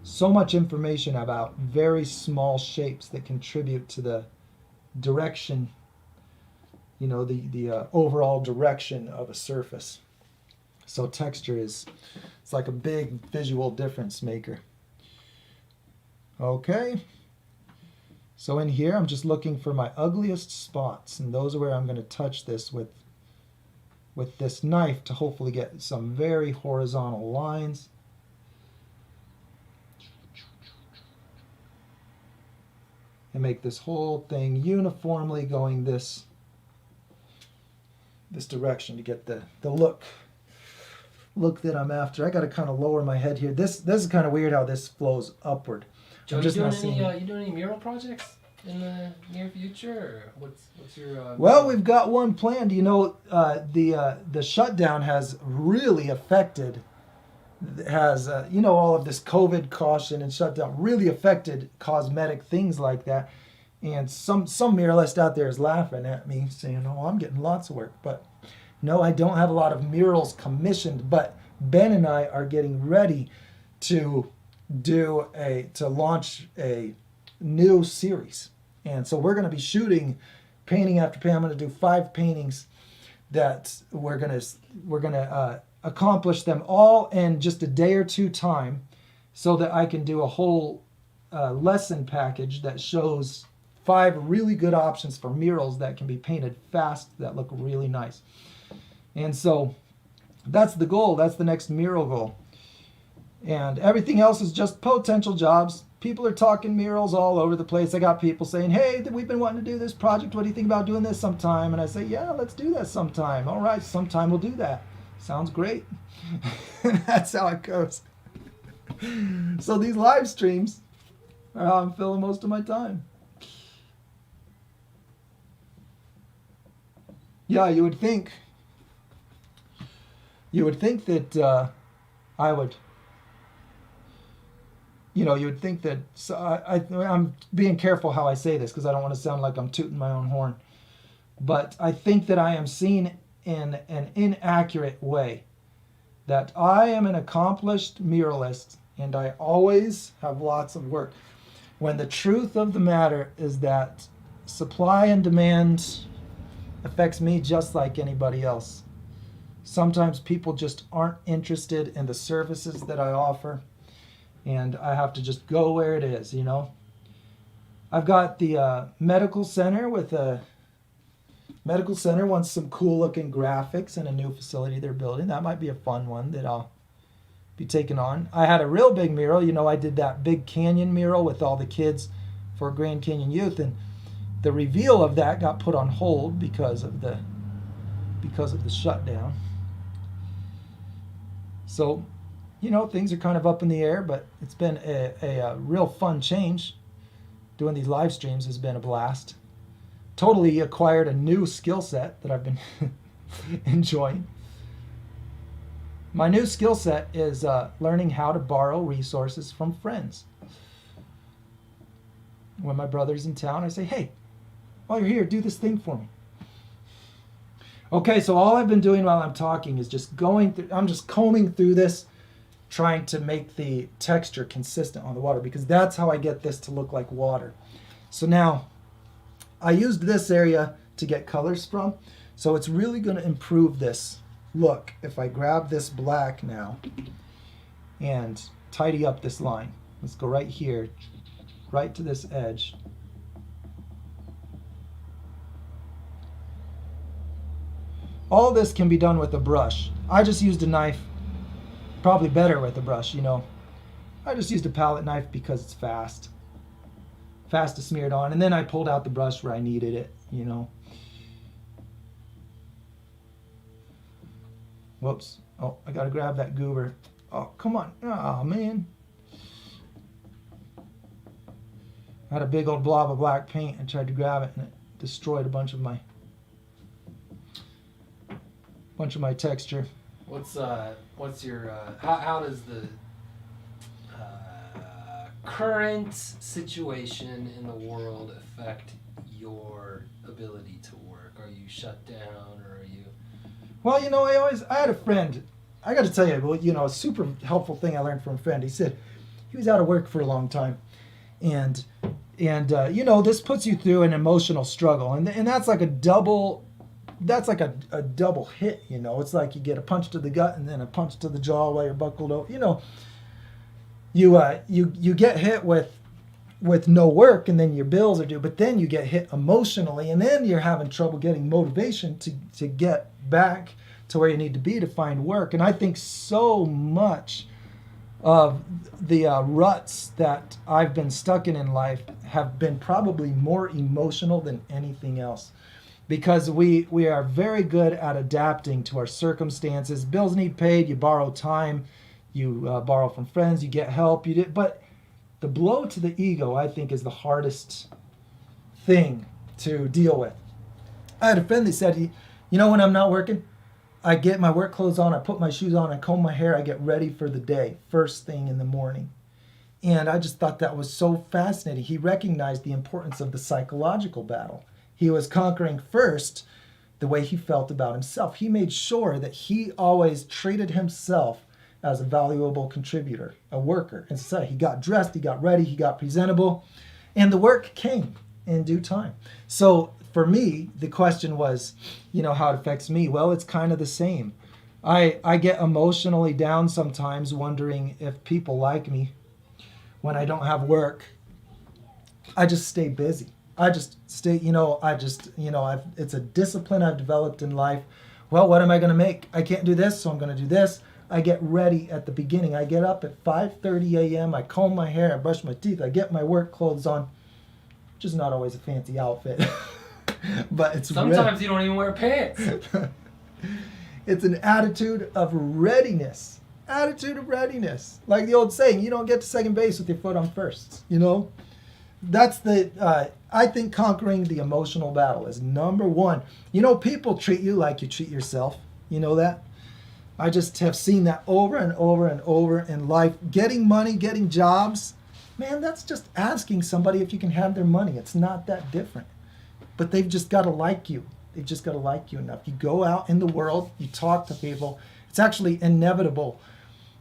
so much information about very small shapes that contribute to the direction, you know, the overall direction of a surface. So texture it's like a big visual difference maker. Okay. So in here, I'm just looking for my ugliest spots, and those are where I'm going to touch this with this knife to hopefully get some very horizontal lines. And make this whole thing uniformly going this direction to get the look that I'm after. I got to kind of lower my head here. This is kind of weird how this flows upward. Joe, you doing any mural projects in the near future, or what's your? Well, we've got one planned. You know, the shutdown has really affected. You know, all of this COVID caution and shutdown really affected cosmetic things like that. And some muralist out there is laughing at me, saying, "Oh, I'm getting lots of work." But no, I don't have a lot of murals commissioned. But Ben and I are getting ready to launch a new series, and so we're going to be shooting painting after painting. I'm going to do 5 paintings that we're going to accomplish them all in just a day or two time, so that I can do a whole lesson package that shows 5 really good options for murals that can be painted fast that look really nice. And so that's the goal. That's the next mural goal. And everything else is just potential jobs. People are talking murals all over the place. I got people saying, "Hey, we've been wanting to do this project. What do you think about doing this sometime?" And I say, "Yeah, let's do that sometime." "All right, sometime we'll do that." Sounds great. That's how it goes. So these live streams are how I'm filling most of my time. Yeah, you would think that I would. You know, you would think that, so I'm being careful how I say this because I don't want to sound like I'm tooting my own horn. But I think that I am seen in an inaccurate way. That I am an accomplished muralist and I always have lots of work. When the truth of the matter is that supply and demand affects me just like anybody else. Sometimes people just aren't interested in the services that I offer. And I have to just go where it is, you know. I've got the medical center medical center wants some cool looking graphics in a new facility they're building. That might be a fun one that I'll be taken on. I had a real big mural. You know, I did that big canyon mural with all the kids for Grand Canyon Youth, and the reveal of that got put on hold because of the shutdown. So, you know, things are kind of up in the air, but it's been a real fun change. Doing these live streams has been a blast. Totally acquired a new skill set that I've been enjoying. My new skill set is learning how to borrow resources from friends. When my brother's in town, I say, hey, while you're here, do this thing for me. Okay, so all I've been doing while I'm talking is just I'm just combing through this, trying to make the texture consistent on the water, because that's how I get this to look like water. So now, I used this area to get colors from, so it's really going to improve this look if I grab this black now and tidy up this line. Let's go right here, right to this edge. All this can be done with a brush. I just used a knife, probably better with a brush, you know. I just used a palette knife because it's fast to smear it on, and then I pulled out the brush where I needed it, you know. Whoops. Oh, I gotta grab that goober. Oh, come on. Oh, man. I had a big old blob of black paint and tried to grab it, and it destroyed a bunch of my texture. What's your how does the current situation in the world affect your ability to work? Are you shut down, or are you? Well, you know, I had a friend. I got to tell you, well, you know, a super helpful thing I learned from a friend. He said he was out of work for a long time, and you know, this puts you through an emotional struggle, and that's like a double. That's like a double hit, you know. It's like you get a punch to the gut and then a punch to the jaw while you're buckled over. You know, you get hit with no work, and then your bills are due, but then you get hit emotionally, and then you're having trouble getting motivation to get back to where you need to be to find work. And I think so much of the ruts that I've been stuck in life have been probably more emotional than anything else. Because we are very good at adapting to our circumstances. Bills need paid, you borrow time, you borrow from friends, you get help. But the blow to the ego, I think, is the hardest thing to deal with. I had a friend that said, you know, when I'm not working, I get my work clothes on, I put my shoes on, I comb my hair, I get ready for the day, first thing in the morning. And I just thought that was so fascinating. He recognized the importance of the psychological battle. He was conquering first the way he felt about himself. He made sure that he always treated himself as a valuable contributor, a worker. And so he got dressed, he got ready, he got presentable, and the work came in due time. So for me, the question was, you know, how it affects me. Well, it's kind of the same. I get emotionally down sometimes, wondering if people like me when I don't have work. I just stay busy. I just stay, it's a discipline I've developed in life. Well, what am I going to make? I can't do this, so I'm going to do this. I get ready at the beginning. I get up at 5:30 a.m. I comb my hair, I brush my teeth, I get my work clothes on, which is not always a fancy outfit, but it's sometimes you don't even wear pants. It's an attitude of readiness. Attitude of readiness. Like the old saying, you don't get to second base with your foot on first, you know? That's I think conquering the emotional battle is number one. You know, people treat you like you treat yourself. You know that? I just have seen that over and over and over in life. Getting money, getting jobs, man, that's just asking somebody if you can have their money. It's not that different. But they've just got to like you. They've just got to like you enough. You go out in the world, you talk to people. It's actually inevitable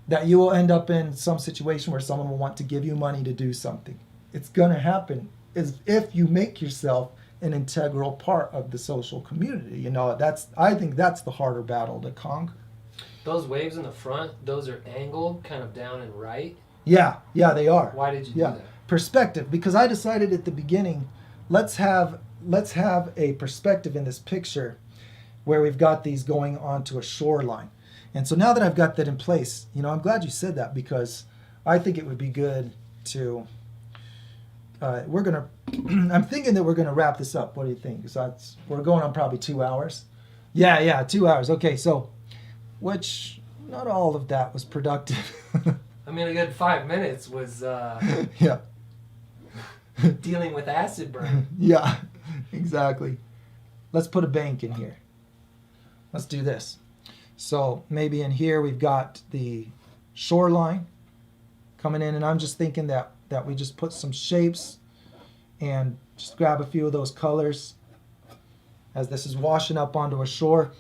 that you will end up in some situation where someone will want to give you money to do something. It's going to happen is if you make yourself an integral part of the social community. You know, I think that's the harder battle to conquer. Those waves in the front, those are angled kind of down and right. Yeah, they are. Why did you do that? Perspective, because I decided at the beginning, let's have a perspective in this picture where we've got these going onto a shoreline. And so now that I've got that in place, you know, I'm glad you said that, because I think it would be good to, I'm thinking that we're going to wrap this up. What do you think? Because we're going on probably 2 hours. Yeah, 2 hours. Okay, so, which, not all of that was productive. I mean, a good 5 minutes was yeah. dealing with acid burn. Yeah, exactly. Let's put a bank in here. Let's do this. So maybe in here we've got the shoreline coming in, and I'm just thinking that we just put some shapes and just grab a few of those colors as this is washing up onto a shore.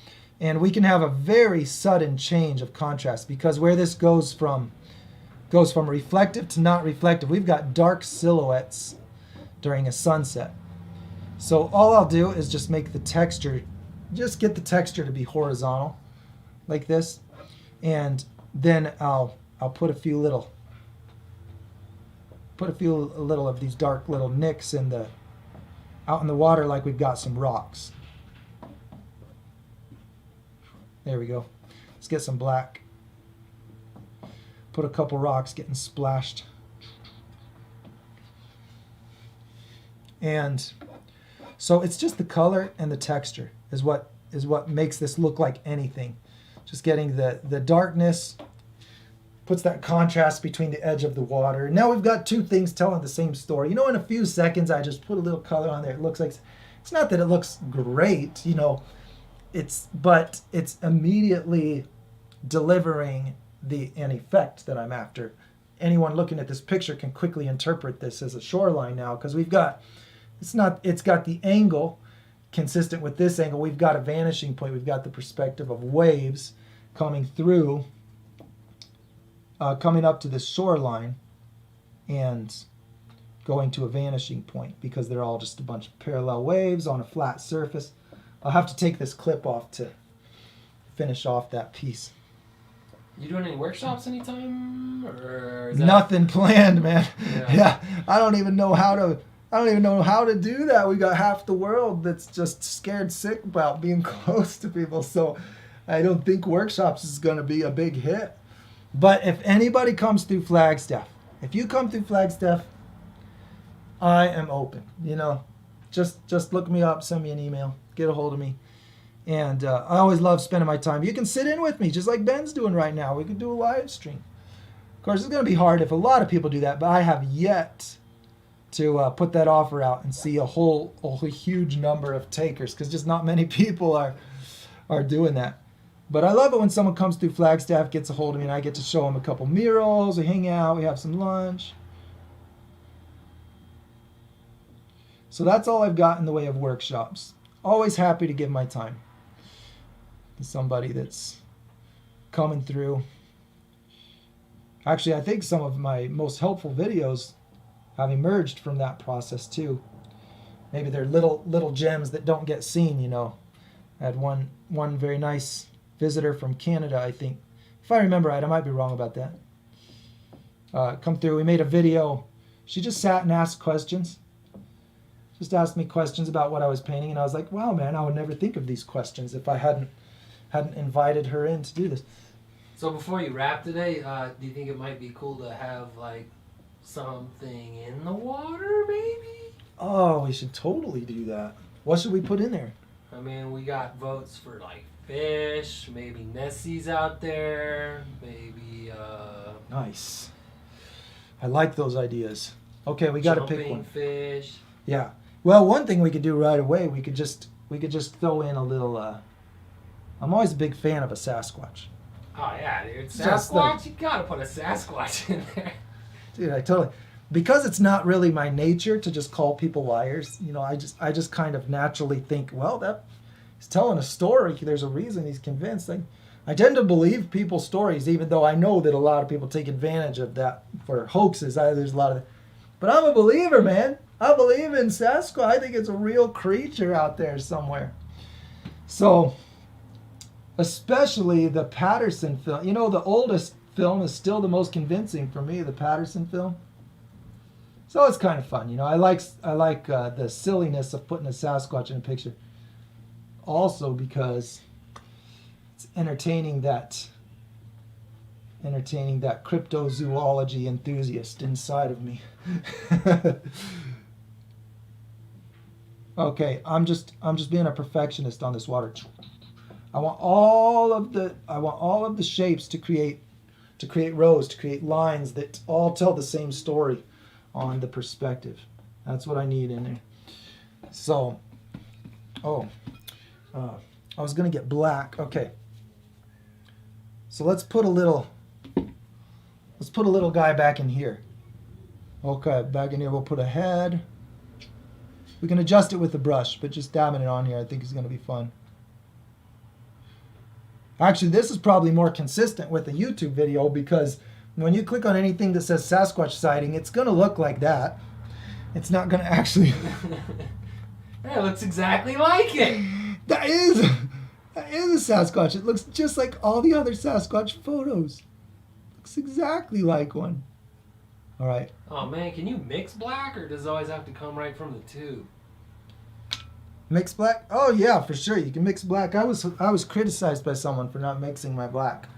And we can have a very sudden change of contrast, because where this goes from reflective to not reflective, we've got dark silhouettes during a sunset. So all I'll do is just make the texture, just get the texture to be horizontal like this, and then I'll put a few little of these dark little nicks out in the water, like we've got some rocks. There we go. Let's get some black. Put a couple rocks getting splashed. And so it's just the color and the texture is what makes this look like anything. Just getting the darkness puts that contrast between the edge of the water. Now we've got two things telling the same story. You know, in a few seconds I just put a little color on there. It looks like, it's not that it looks great, you know, but it's immediately delivering an effect that I'm after. Anyone looking at this picture can quickly interpret this as a shoreline now, because it's got the angle consistent with this angle. We've got a vanishing point. We've got the perspective of waves coming through, coming up to the shoreline and going to a vanishing point, because they're all just a bunch of parallel waves on a flat surface. I'll have to take this clip off to finish off that piece. You doing any workshops anytime, or nothing planned, man? Yeah, I don't even know how to do that. We got half the world that's just scared sick about being close to people, so I don't think workshops is going to be a big hit. But if anybody comes through Flagstaff, if you come through Flagstaff, I am open. You know, just look me up, send me an email, get a hold of me. And I always love spending my time. You can sit in with me, just like Ben's doing right now. We could do a live stream. Of course, it's going to be hard if a lot of people do that, but I have yet to put that offer out and see a huge number of takers, because just not many people are doing that. But I love it when someone comes through Flagstaff, gets a hold of me, and I get to show them a couple murals, we hang out, we have some lunch. So that's all I've got in the way of workshops. Always happy to give my time to somebody that's coming through. Actually, I think some of my most helpful videos have emerged from that process too. Maybe they're little gems that don't get seen, you know. I had one very nice visitor from Canada, I think. If I remember right, I might be wrong about that. Come through, we made a video. She just sat and asked questions. Just asked me questions about what I was painting, and I was like, wow, man, I would never think of these questions if I hadn't invited her in to do this. So before you wrap today, do you think it might be cool to have like something in the water, maybe? Oh, we should totally do that. What should we put in there? I mean, we got votes for like fish, maybe Nessies out there, maybe Nice. I like those ideas. Okay, we got to pick one. Fish. Yeah. Well, one thing we could do right away, we could just throw in a little I'm always a big fan of a Sasquatch. Oh yeah, dude. Sasquatch, you gotta put a Sasquatch in there. Dude, I totally, because it's not really my nature to just call people liars. You know, I just kind of naturally think, well, that he's telling a story. There's a reason he's convinced. I tend to believe people's stories, even though I know that a lot of people take advantage of that for hoaxes. There's a lot of, but I'm a believer, man. I believe in Sasquatch. I think it's a real creature out there somewhere. So, especially the Patterson film. You know, the oldest film is still the most convincing for me, the Patterson film. So it's kind of fun, you know. I like the silliness of putting a Sasquatch in a picture. Also because it's entertaining that entertaining that cryptozoology enthusiast inside of me. Okay, I'm just being a perfectionist on this water. I want all of the shapes to create rows, to create lines that all tell the same story on the perspective. That's what I need in there. So, I was gonna get black. Okay. So let's put a little guy back in here. Okay, back in here we'll put a head. We can adjust it with the brush, but just dabbing it on here I think is gonna be fun. Actually, this is probably more consistent with a YouTube video because when you click on anything that says Sasquatch sighting, it's gonna look like that. It's not gonna actually. That looks exactly like it. That is a Sasquatch. It looks just like all the other Sasquatch photos. Looks exactly like one. All right. Oh man, can you mix black or does it always have to come right from the tube? Mix black? Oh yeah, for sure. You can mix black. I was criticized by someone for not mixing my black.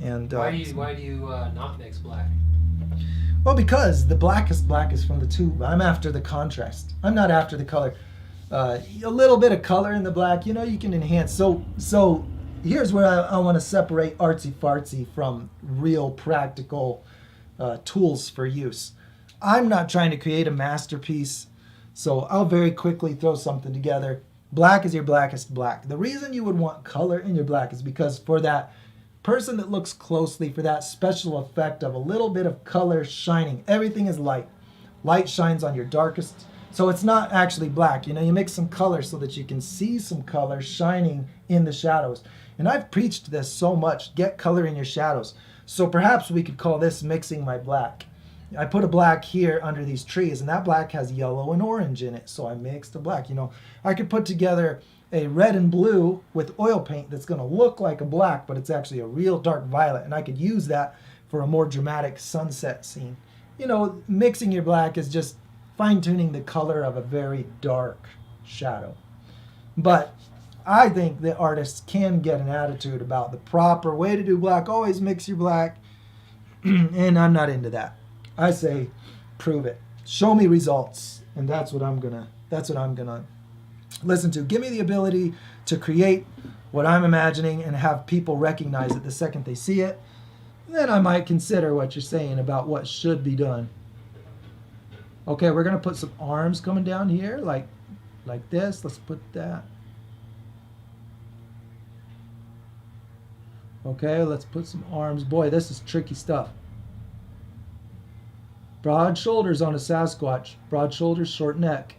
And why do you not mix black? Well, because the blackest black is from the tube. I'm after the contrast. I'm not after the color. A little bit of color in the black, you know, you can enhance. So here's where I want to separate artsy fartsy from real practical tools for use. I'm not trying to create a masterpiece, so I'll very quickly throw something together. Black is your blackest black. The reason you would want color in your black is because for that person that looks closely, for that special effect of a little bit of color shining, everything is light. Light shines on your darkest. So it's not actually black. You know, you mix some color so that you can see some color shining in the shadows. And I've preached this so much, get color in your shadows. So perhaps we could call this mixing my black. I put a black here under these trees, and that black has yellow and orange in it. So I mixed the black. You know, I could put together a red and blue with oil paint that's going to look like a black, but it's actually a real dark violet. And I could use that for a more dramatic sunset scene. You know, mixing your black is just fine-tuning the color of a very dark shadow. But I think that artists can get an attitude about the proper way to do black. Always mix your black. And I'm not into that. I say, prove it. Show me results. And that's what I'm gonna listen to. Give me the ability to create what I'm imagining and have people recognize it the second they see it. Then I might consider what you're saying about what should be done. Okay, we're gonna put some arms coming down here, like this. Let's put that. Okay, let's put some arms. Boy, this is tricky stuff. Broad shoulders on a Sasquatch. Broad shoulders, short neck.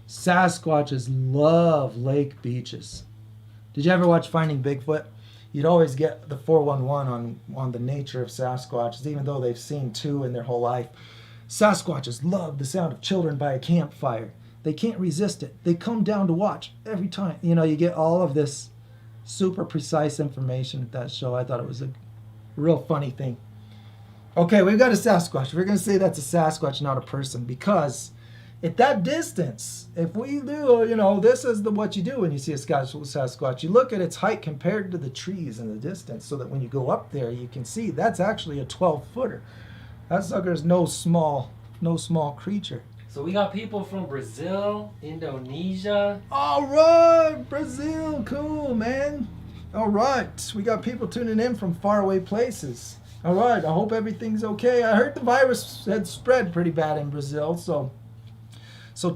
Sasquatches love lake beaches. Did you ever watch Finding Bigfoot? You'd always get the 411 on the nature of Sasquatches, even though they've seen two in their whole life. Sasquatches love the sound of children by a campfire. They can't resist it. They come down to watch every time. You know, you get all of this super precise information at that show. I thought it was a real funny thing. Okay, we've got a Sasquatch. We're going to say that's a Sasquatch, not a person, because at that distance, if we do, you know, this is what you do when you see a Sasquatch. You look at its height compared to the trees in the distance so that when you go up there, you can see that's actually a 12-footer. That sucker's no small creature. So we got people from Brazil, Indonesia. All right, Brazil, cool, man. All right, we got people tuning in from faraway places. All right, I hope everything's okay. I heard the virus had spread pretty bad in Brazil, so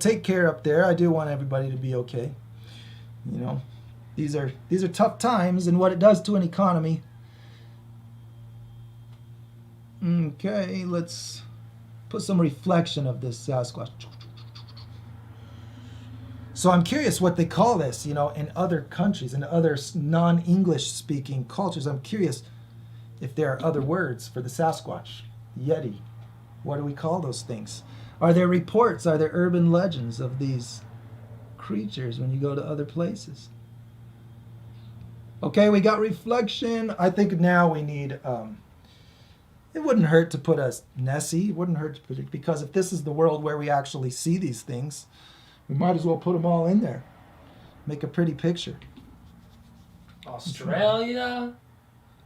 take care up there. I do want everybody to be okay. You know, these are tough times and what it does to an economy. Okay, let's put some reflection of this Sasquatch. So I'm curious what they call this, you know, in other countries, in other non-English speaking cultures. I'm curious if there are other words for the Sasquatch. Yeti. What do we call those things? Are there reports, are there urban legends of these creatures when you go to other places? Okay, we got reflection. I think now we need, it wouldn't hurt to put a Nessie. It wouldn't hurt to put it, because if this is the world where we actually see these things, we might as well put them all in there. Make a pretty picture. Australia.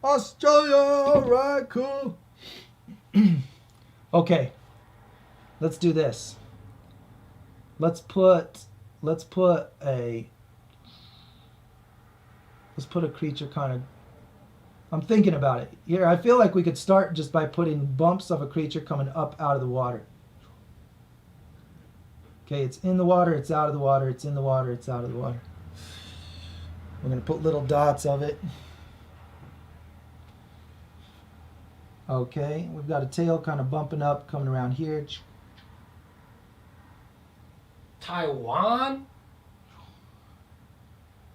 Australia, all right, cool. Okay, let's do this. Let's put a creature kind of. I'm thinking about it. Here, I feel like we could start just by putting bumps of a creature coming up out of the water. Okay, it's in the water, it's out of the water, it's in the water, it's out of the water. We're going to put little dots of it. Okay, we've got a tail kind of bumping up, coming around here. Taiwan.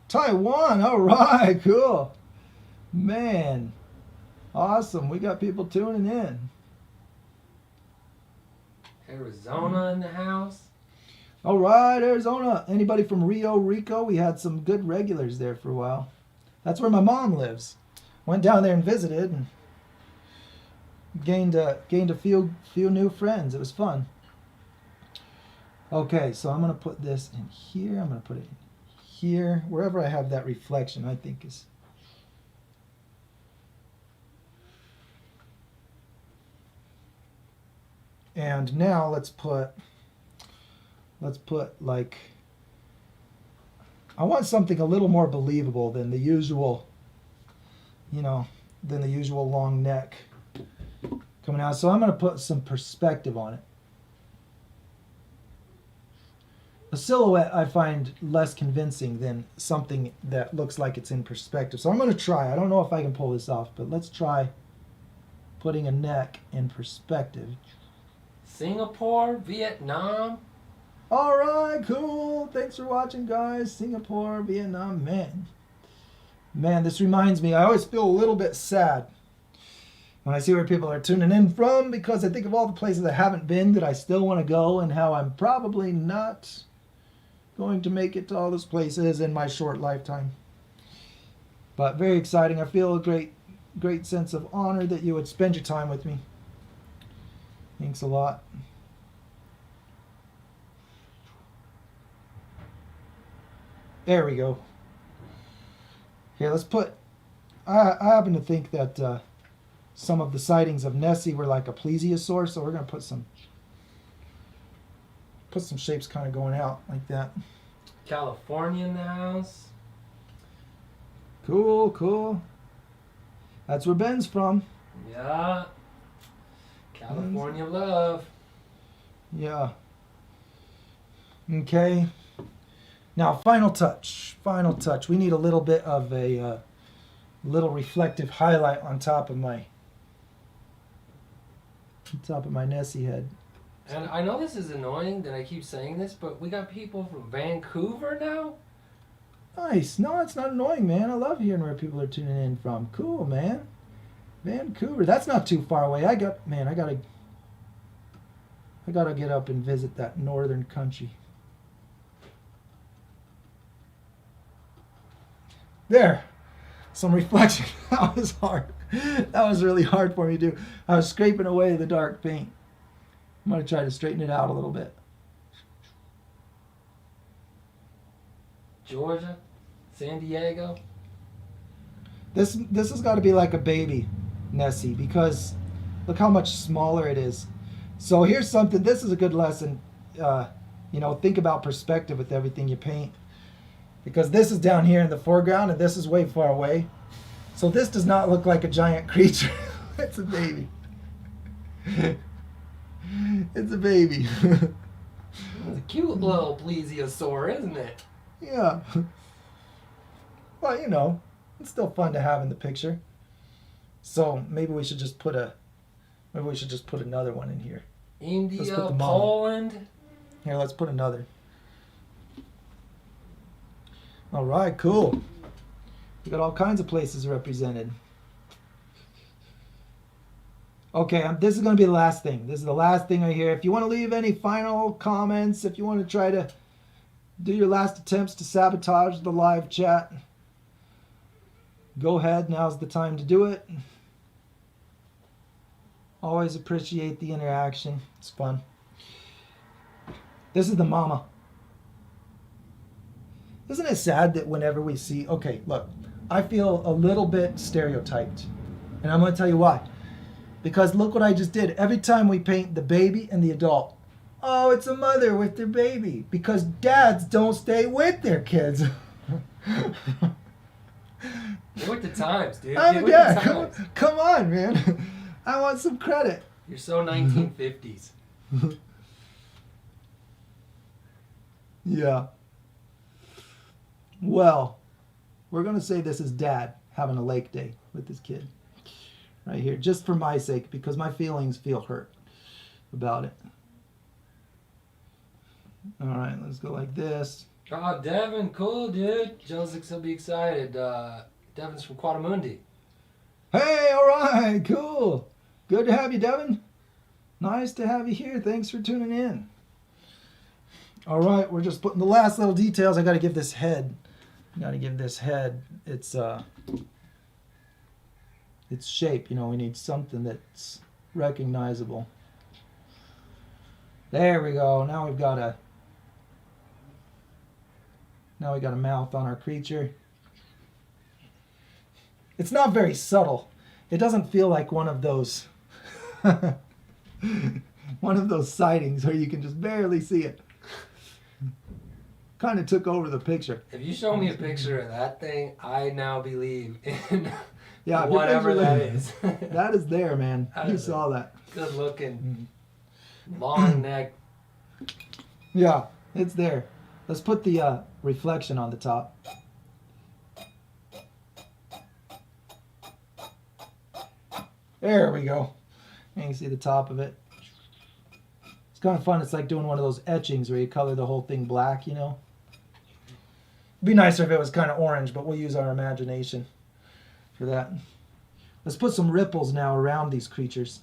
Taiwan, all right, cool. Man, awesome. We got people tuning in. Arizona in the house. All right, Arizona. Anybody from Rio Rico? We had some good regulars there for a while. That's where my mom lives. Went down there and visited and gained a few new friends. It was fun. Okay, so I'm going to put this in here. I'm going to put it in here. Wherever I have that reflection, I think is... And now let's put like, I want something a little more believable than the usual, than the usual long neck coming out. So I'm going to put some perspective on it. A silhouette I find less convincing than something that looks like it's in perspective. So I'm going to try. I don't know if I can pull this off, but let's try putting a neck in perspective. Singapore, Vietnam. All right, cool. Thanks for watching, guys. Singapore, Vietnam, man, this reminds me. I always feel a little bit sad when I see where people are tuning in from, because I think of all the places I haven't been that I still want to go, and how I'm probably not going to make it to all those places in my short lifetime. But very exciting. I feel a great sense of honor that you would spend your time with me. Thanks a lot. There we go. Here, let's put... I happen to think that some of the sightings of Nessie were like a plesiosaur, so we're going to put some shapes kind of going out like that. California in the house. Cool. That's where Ben's from. Yeah. California love. Yeah. Okay. Now, final touch. We need a little bit of a little reflective highlight on top of my Nessie head. And I know this is annoying that I keep saying this, but we got people from Vancouver now. Nice. No, it's not annoying, man. I love hearing where people are tuning in from. Cool, man. Vancouver. That's not too far away. I gotta get up and visit that northern country. There. Some reflection. That was hard. That was really hard for me to do. I was scraping away the dark paint. I'm going to try to straighten it out a little bit. Georgia, San Diego. This has got to be like a baby Nessie, because look how much smaller it is. So here's something. This is a good lesson. Think about perspective with everything you paint, because this is down here in the foreground and this is way far away. So this does not look like a giant creature. It's a baby. It's a baby. It's a cute little plesiosaur, isn't it? Yeah. Well, it's still fun to have in the picture. So maybe we should just put another one in here. India, Poland. Here, let's put another. All right, cool. We got all kinds of places represented. Okay, this is going to be the last thing. This is the last thing right here. If you want to leave any final comments, if you want to try to do your last attempts to sabotage the live chat, go ahead. Now's the time to do it. Always appreciate the interaction. It's fun. This is the mama. Isn't it sad that whenever we see... Okay, look. I feel a little bit stereotyped. And I'm going to tell you why. Because look what I just did. Every time we paint the baby and the adult, oh, it's a mother with their baby. Because dads don't stay with their kids. Get with the times, dude. I'm Get a with dad. the times. Come on, man. I want some credit. You're so 1950s. Yeah. Well, we're going to say this is dad having a lake day with his kid. Right here. Just for my sake, because my feelings feel hurt about it. All right, let's go like this. Oh, Devin, cool, dude. Joseph's gonna be excited. Devin's from Quadamundi. Hey, all right, cool. Good to have you, Devin. Nice to have you here. Thanks for tuning in. All right, we're just putting the last little details. I got to give this head. Its shape. You know, we need something that's recognizable. There we go. Now we got a mouth on our creature. It's not very subtle. It doesn't feel like one of those sightings where you can just barely see it. Kind of took over the picture. If you show me a picture of that thing, I now believe in yeah, whatever that is. That is there, man. You saw that. Good looking, long neck. Yeah, it's there. Let's put the reflection on the top. There we go. You can see the top of it. It's kind of fun. It's like doing one of those etchings where you color the whole thing black, you know. It'd be nicer if it was kind of orange, but we'll use our imagination for that. Let's put some ripples now around these creatures.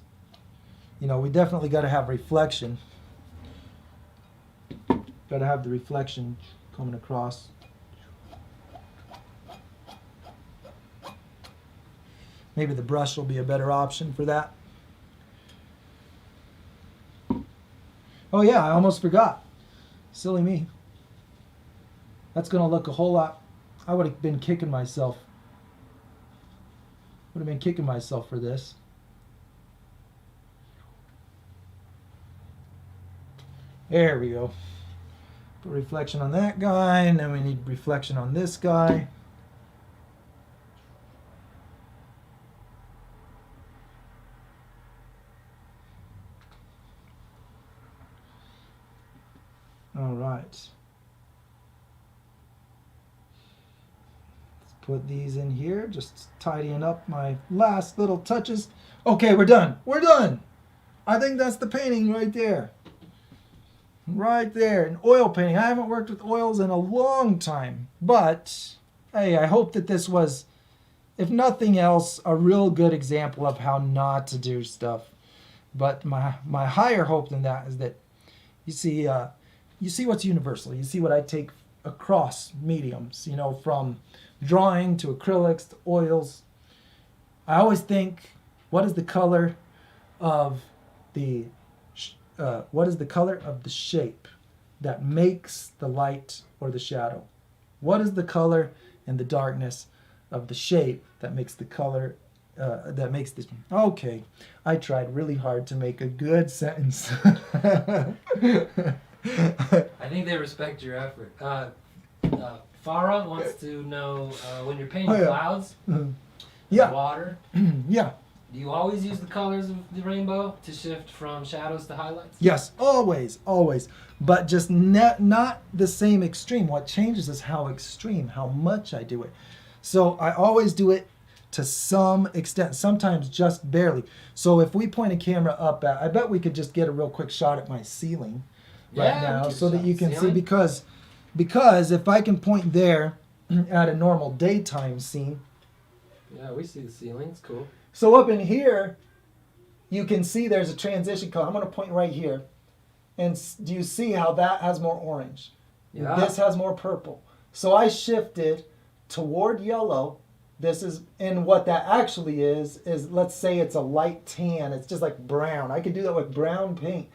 You know, we definitely got to have reflection. Got to have the reflection coming across. Maybe the brush will be a better option for that. Oh yeah, I almost forgot. Silly me. That's going to look a whole lot. I would have been kicking myself. Would have been kicking myself for this. There we go. Put reflection on that guy, and then we need reflection on this guy. All right. Let's put these in here, just tidying up my last little touches. Okay, we're done. We're done. I think that's the painting right there. Right there, an oil painting. I haven't worked with oils in a long time, but hey, I hope that this was, if nothing else, a real good example of how not to do stuff. But my higher hope than that is that you see what's universal. You see what I take across mediums, you know, from drawing to acrylics to oils. I always think, what is the color of the shape that makes the light or the shadow? What is the color and the darkness of the shape that makes the color, that makes this? Okay, I tried really hard to make a good sentence. I think they respect your effort. Farah wants to know, when you're painting clouds, Yeah. water, Yeah. do you always use the colors of the rainbow to shift from shadows to highlights? Yes, always, always. But just not the same extreme. What changes is how extreme, how much I do it. So I always do it to some extent, sometimes just barely. So if we point a camera up at, I bet we could just get a real quick shot at my ceiling right now so that you can see, because if I can point there at a normal daytime scene. Yeah, we see the ceiling. It's cool. So up in here, you can see there's a transition color. I'm going to point right here. And do you see how that has more orange? Yeah. This has more purple. So I shifted toward yellow. This is, and what that actually is let's say it's a light tan. It's just like brown. I could do that with brown paint.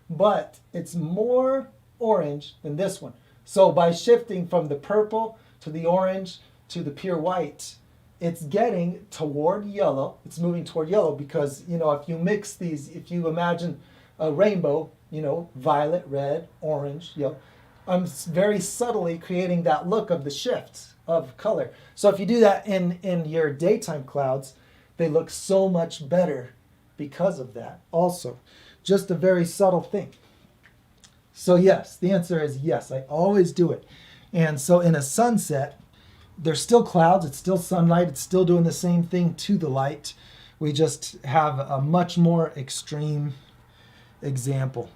But it's more orange than this one. So by shifting from the purple to the orange to the pure white, it's getting toward yellow. It's moving toward yellow because, you know, if you mix these, if you imagine a rainbow, you know, violet, red, orange, yellow, I'm very subtly creating that look of the shift of color. So if you do that in your daytime clouds, they look so much better because of that. Also, just a very subtle thing. So yes, the answer is yes, I always do it. And so in a sunset, there's still clouds, it's still sunlight, it's still doing the same thing to the light. We just have a much more extreme example.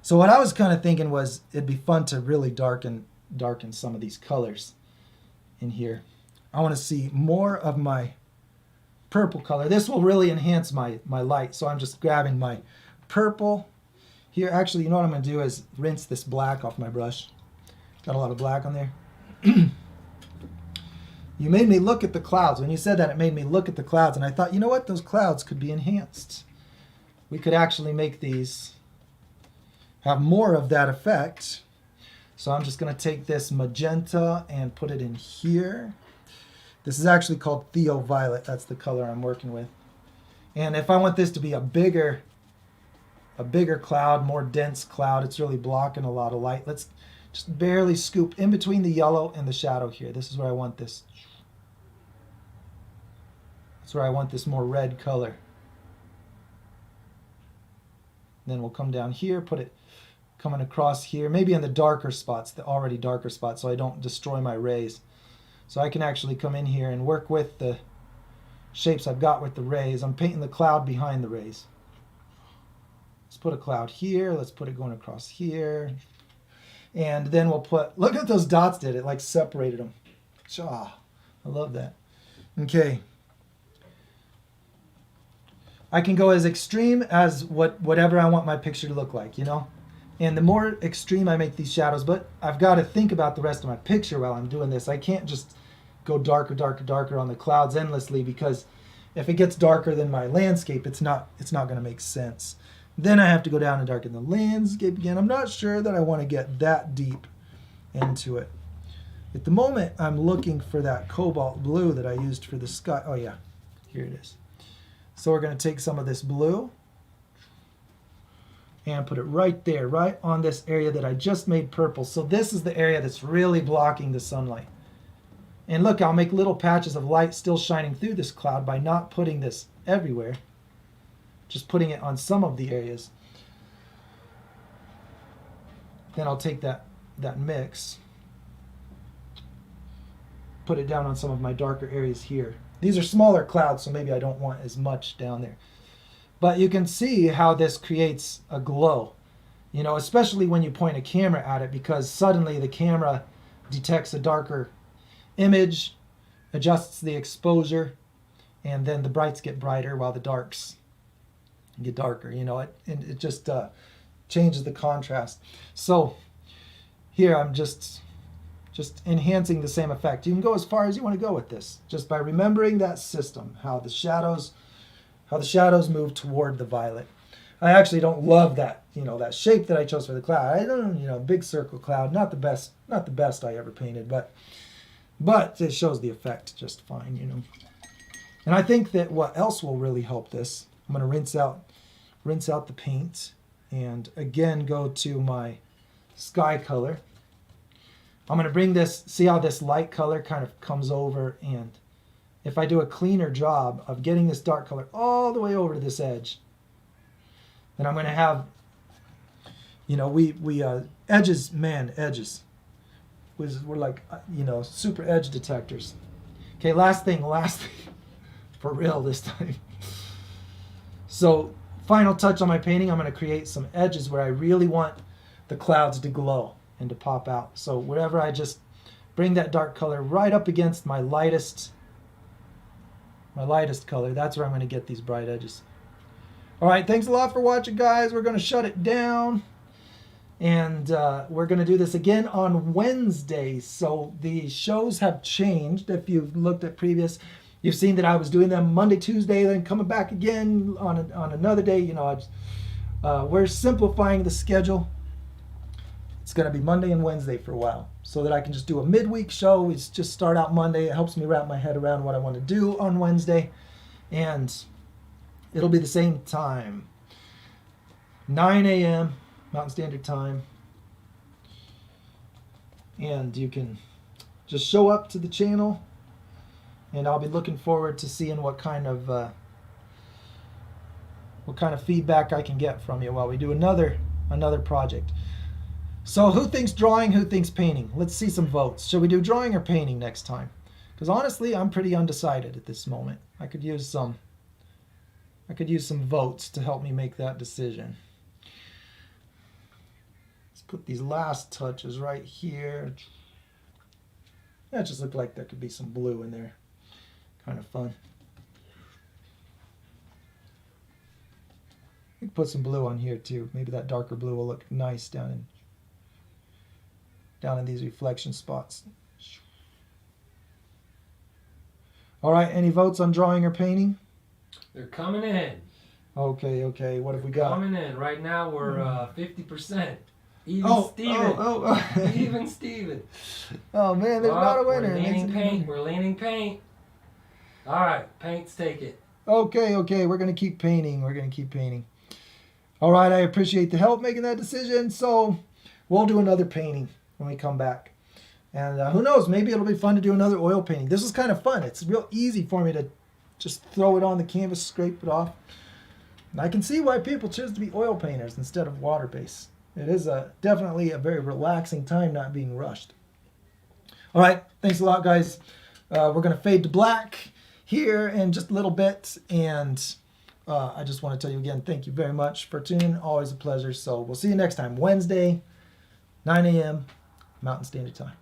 So what I was kind of thinking was it'd be fun to really darken some of these colors in here. I want to see more of my purple color. This will really enhance my light. So I'm just grabbing my purple here. Actually, you know what I'm going to do is rinse this black off my brush. Got a lot of black on there. You made me look at the clouds. When you said that, it made me look at the clouds. And I thought, you know what? Those clouds could be enhanced. We could actually make these have more of that effect. So I'm just going to take this magenta and put it in here. This is actually called Theo Violet. That's the color I'm working with. And if I want this to be a bigger cloud, more dense cloud, it's really blocking a lot of light. Let's just barely scoop in between the yellow and the shadow here. This is where I want this. That's where I want this more red color. Then we'll come down here, put it coming across here, maybe in the darker spots, the already darker spots, so I don't destroy my rays. So I can actually come in here and work with the shapes I've got with the rays. I'm painting the cloud behind the rays. Let's put a cloud here. Let's put it going across here. And then we'll put, look at those dots did. It like separated them. Ah, I love that. Okay. I can go as extreme as whatever I want my picture to look like, you know? And the more extreme I make these shadows, but I've got to think about the rest of my picture while I'm doing this. I can't just go darker, darker, darker on the clouds endlessly, because if it gets darker than my landscape, it's not going to make sense. Then I have to go down and darken the landscape again. I'm not sure that I want to get that deep into it. At the moment, I'm looking for that cobalt blue that I used for the sky. Oh yeah, here it is. So we're going to take some of this blue and put it right there, right on this area that I just made purple. So this is the area that's really blocking the sunlight. And look, I'll make little patches of light still shining through this cloud by not putting this everywhere, just putting it on some of the areas. Then I'll take that mix, put it down on some of my darker areas here. These are smaller clouds, so maybe I don't want as much down there. But you can see how this creates a glow, you know, especially when you point a camera at it, because suddenly the camera detects a darker image, adjusts the exposure, and then the brights get brighter while the darks get darker, you know, it just changes the contrast. So here I'm just enhancing the same effect. You can go as far as you want to go with this, just by remembering that system, how the shadows move toward the violet. I actually don't love that, you know, that shape that I chose for the cloud. I don't, you know, big circle cloud, not the best I ever painted, but it shows the effect just fine, you know. And I think that what else will really help this, I'm going to rinse out the paint, and again go to my sky color. I'm going to bring this, see how this light color kind of comes over, and if I do a cleaner job of getting this dark color all the way over to this edge, then I'm going to have, you know, edges, man, edges. We're like, you know, super edge detectors. Okay, last thing, for real this time. So, final touch on my painting, I'm going to create some edges where I really want the clouds to glow and to pop out. So wherever I just bring that dark color right up against my lightest color, that's where I'm going to get these bright edges. All right, thanks a lot for watching, guys. We're going to shut it down, and we're going to do this again on Wednesdays. So the shows have changed. If you've looked at previous, you've seen that I was doing them Monday, Tuesday, then coming back again on another day. You know, we're simplifying the schedule. It's going to be Monday and Wednesday for a while, so that I can just do a midweek show. It's just start out Monday. It helps me wrap my head around what I want to do on Wednesday. And it'll be the same time, 9 a.m. Mountain Standard Time. And you can just show up to the channel, and I'll be looking forward to seeing what kind of feedback I can get from you while we do another project. So who thinks drawing, who thinks painting? Let's see some votes. Should we do drawing or painting next time? Because honestly, I'm pretty undecided at this moment. I could use some votes to help me make that decision. Let's put these last touches right here. That just looked like there could be some blue in there. Kind of fun. We can put some blue on here too. Maybe that darker blue will look nice down in these reflection spots. All right, any votes on drawing or painting? They're coming in. Okay. What have we got? Coming in. Right now we're 50%. Even Steven. Even Steven. Oh man, there's not a winner. We're leaning paint. All right, paints take it. Okay. We're gonna keep painting. All right, I appreciate the help making that decision. So we'll do another painting when we come back. And who knows, maybe it'll be fun to do another oil painting. This is kind of fun. It's real easy for me to just throw it on the canvas, scrape it off. And I can see why people choose to be oil painters instead of water-based. It is definitely a very relaxing time, not being rushed. All right, thanks a lot, guys. We're going to fade to black here in just a little bit. And I just want to tell you again, thank you very much for tuning in. Always a pleasure. So we'll see you next time, Wednesday, 9 a.m. Mountain Standard Time.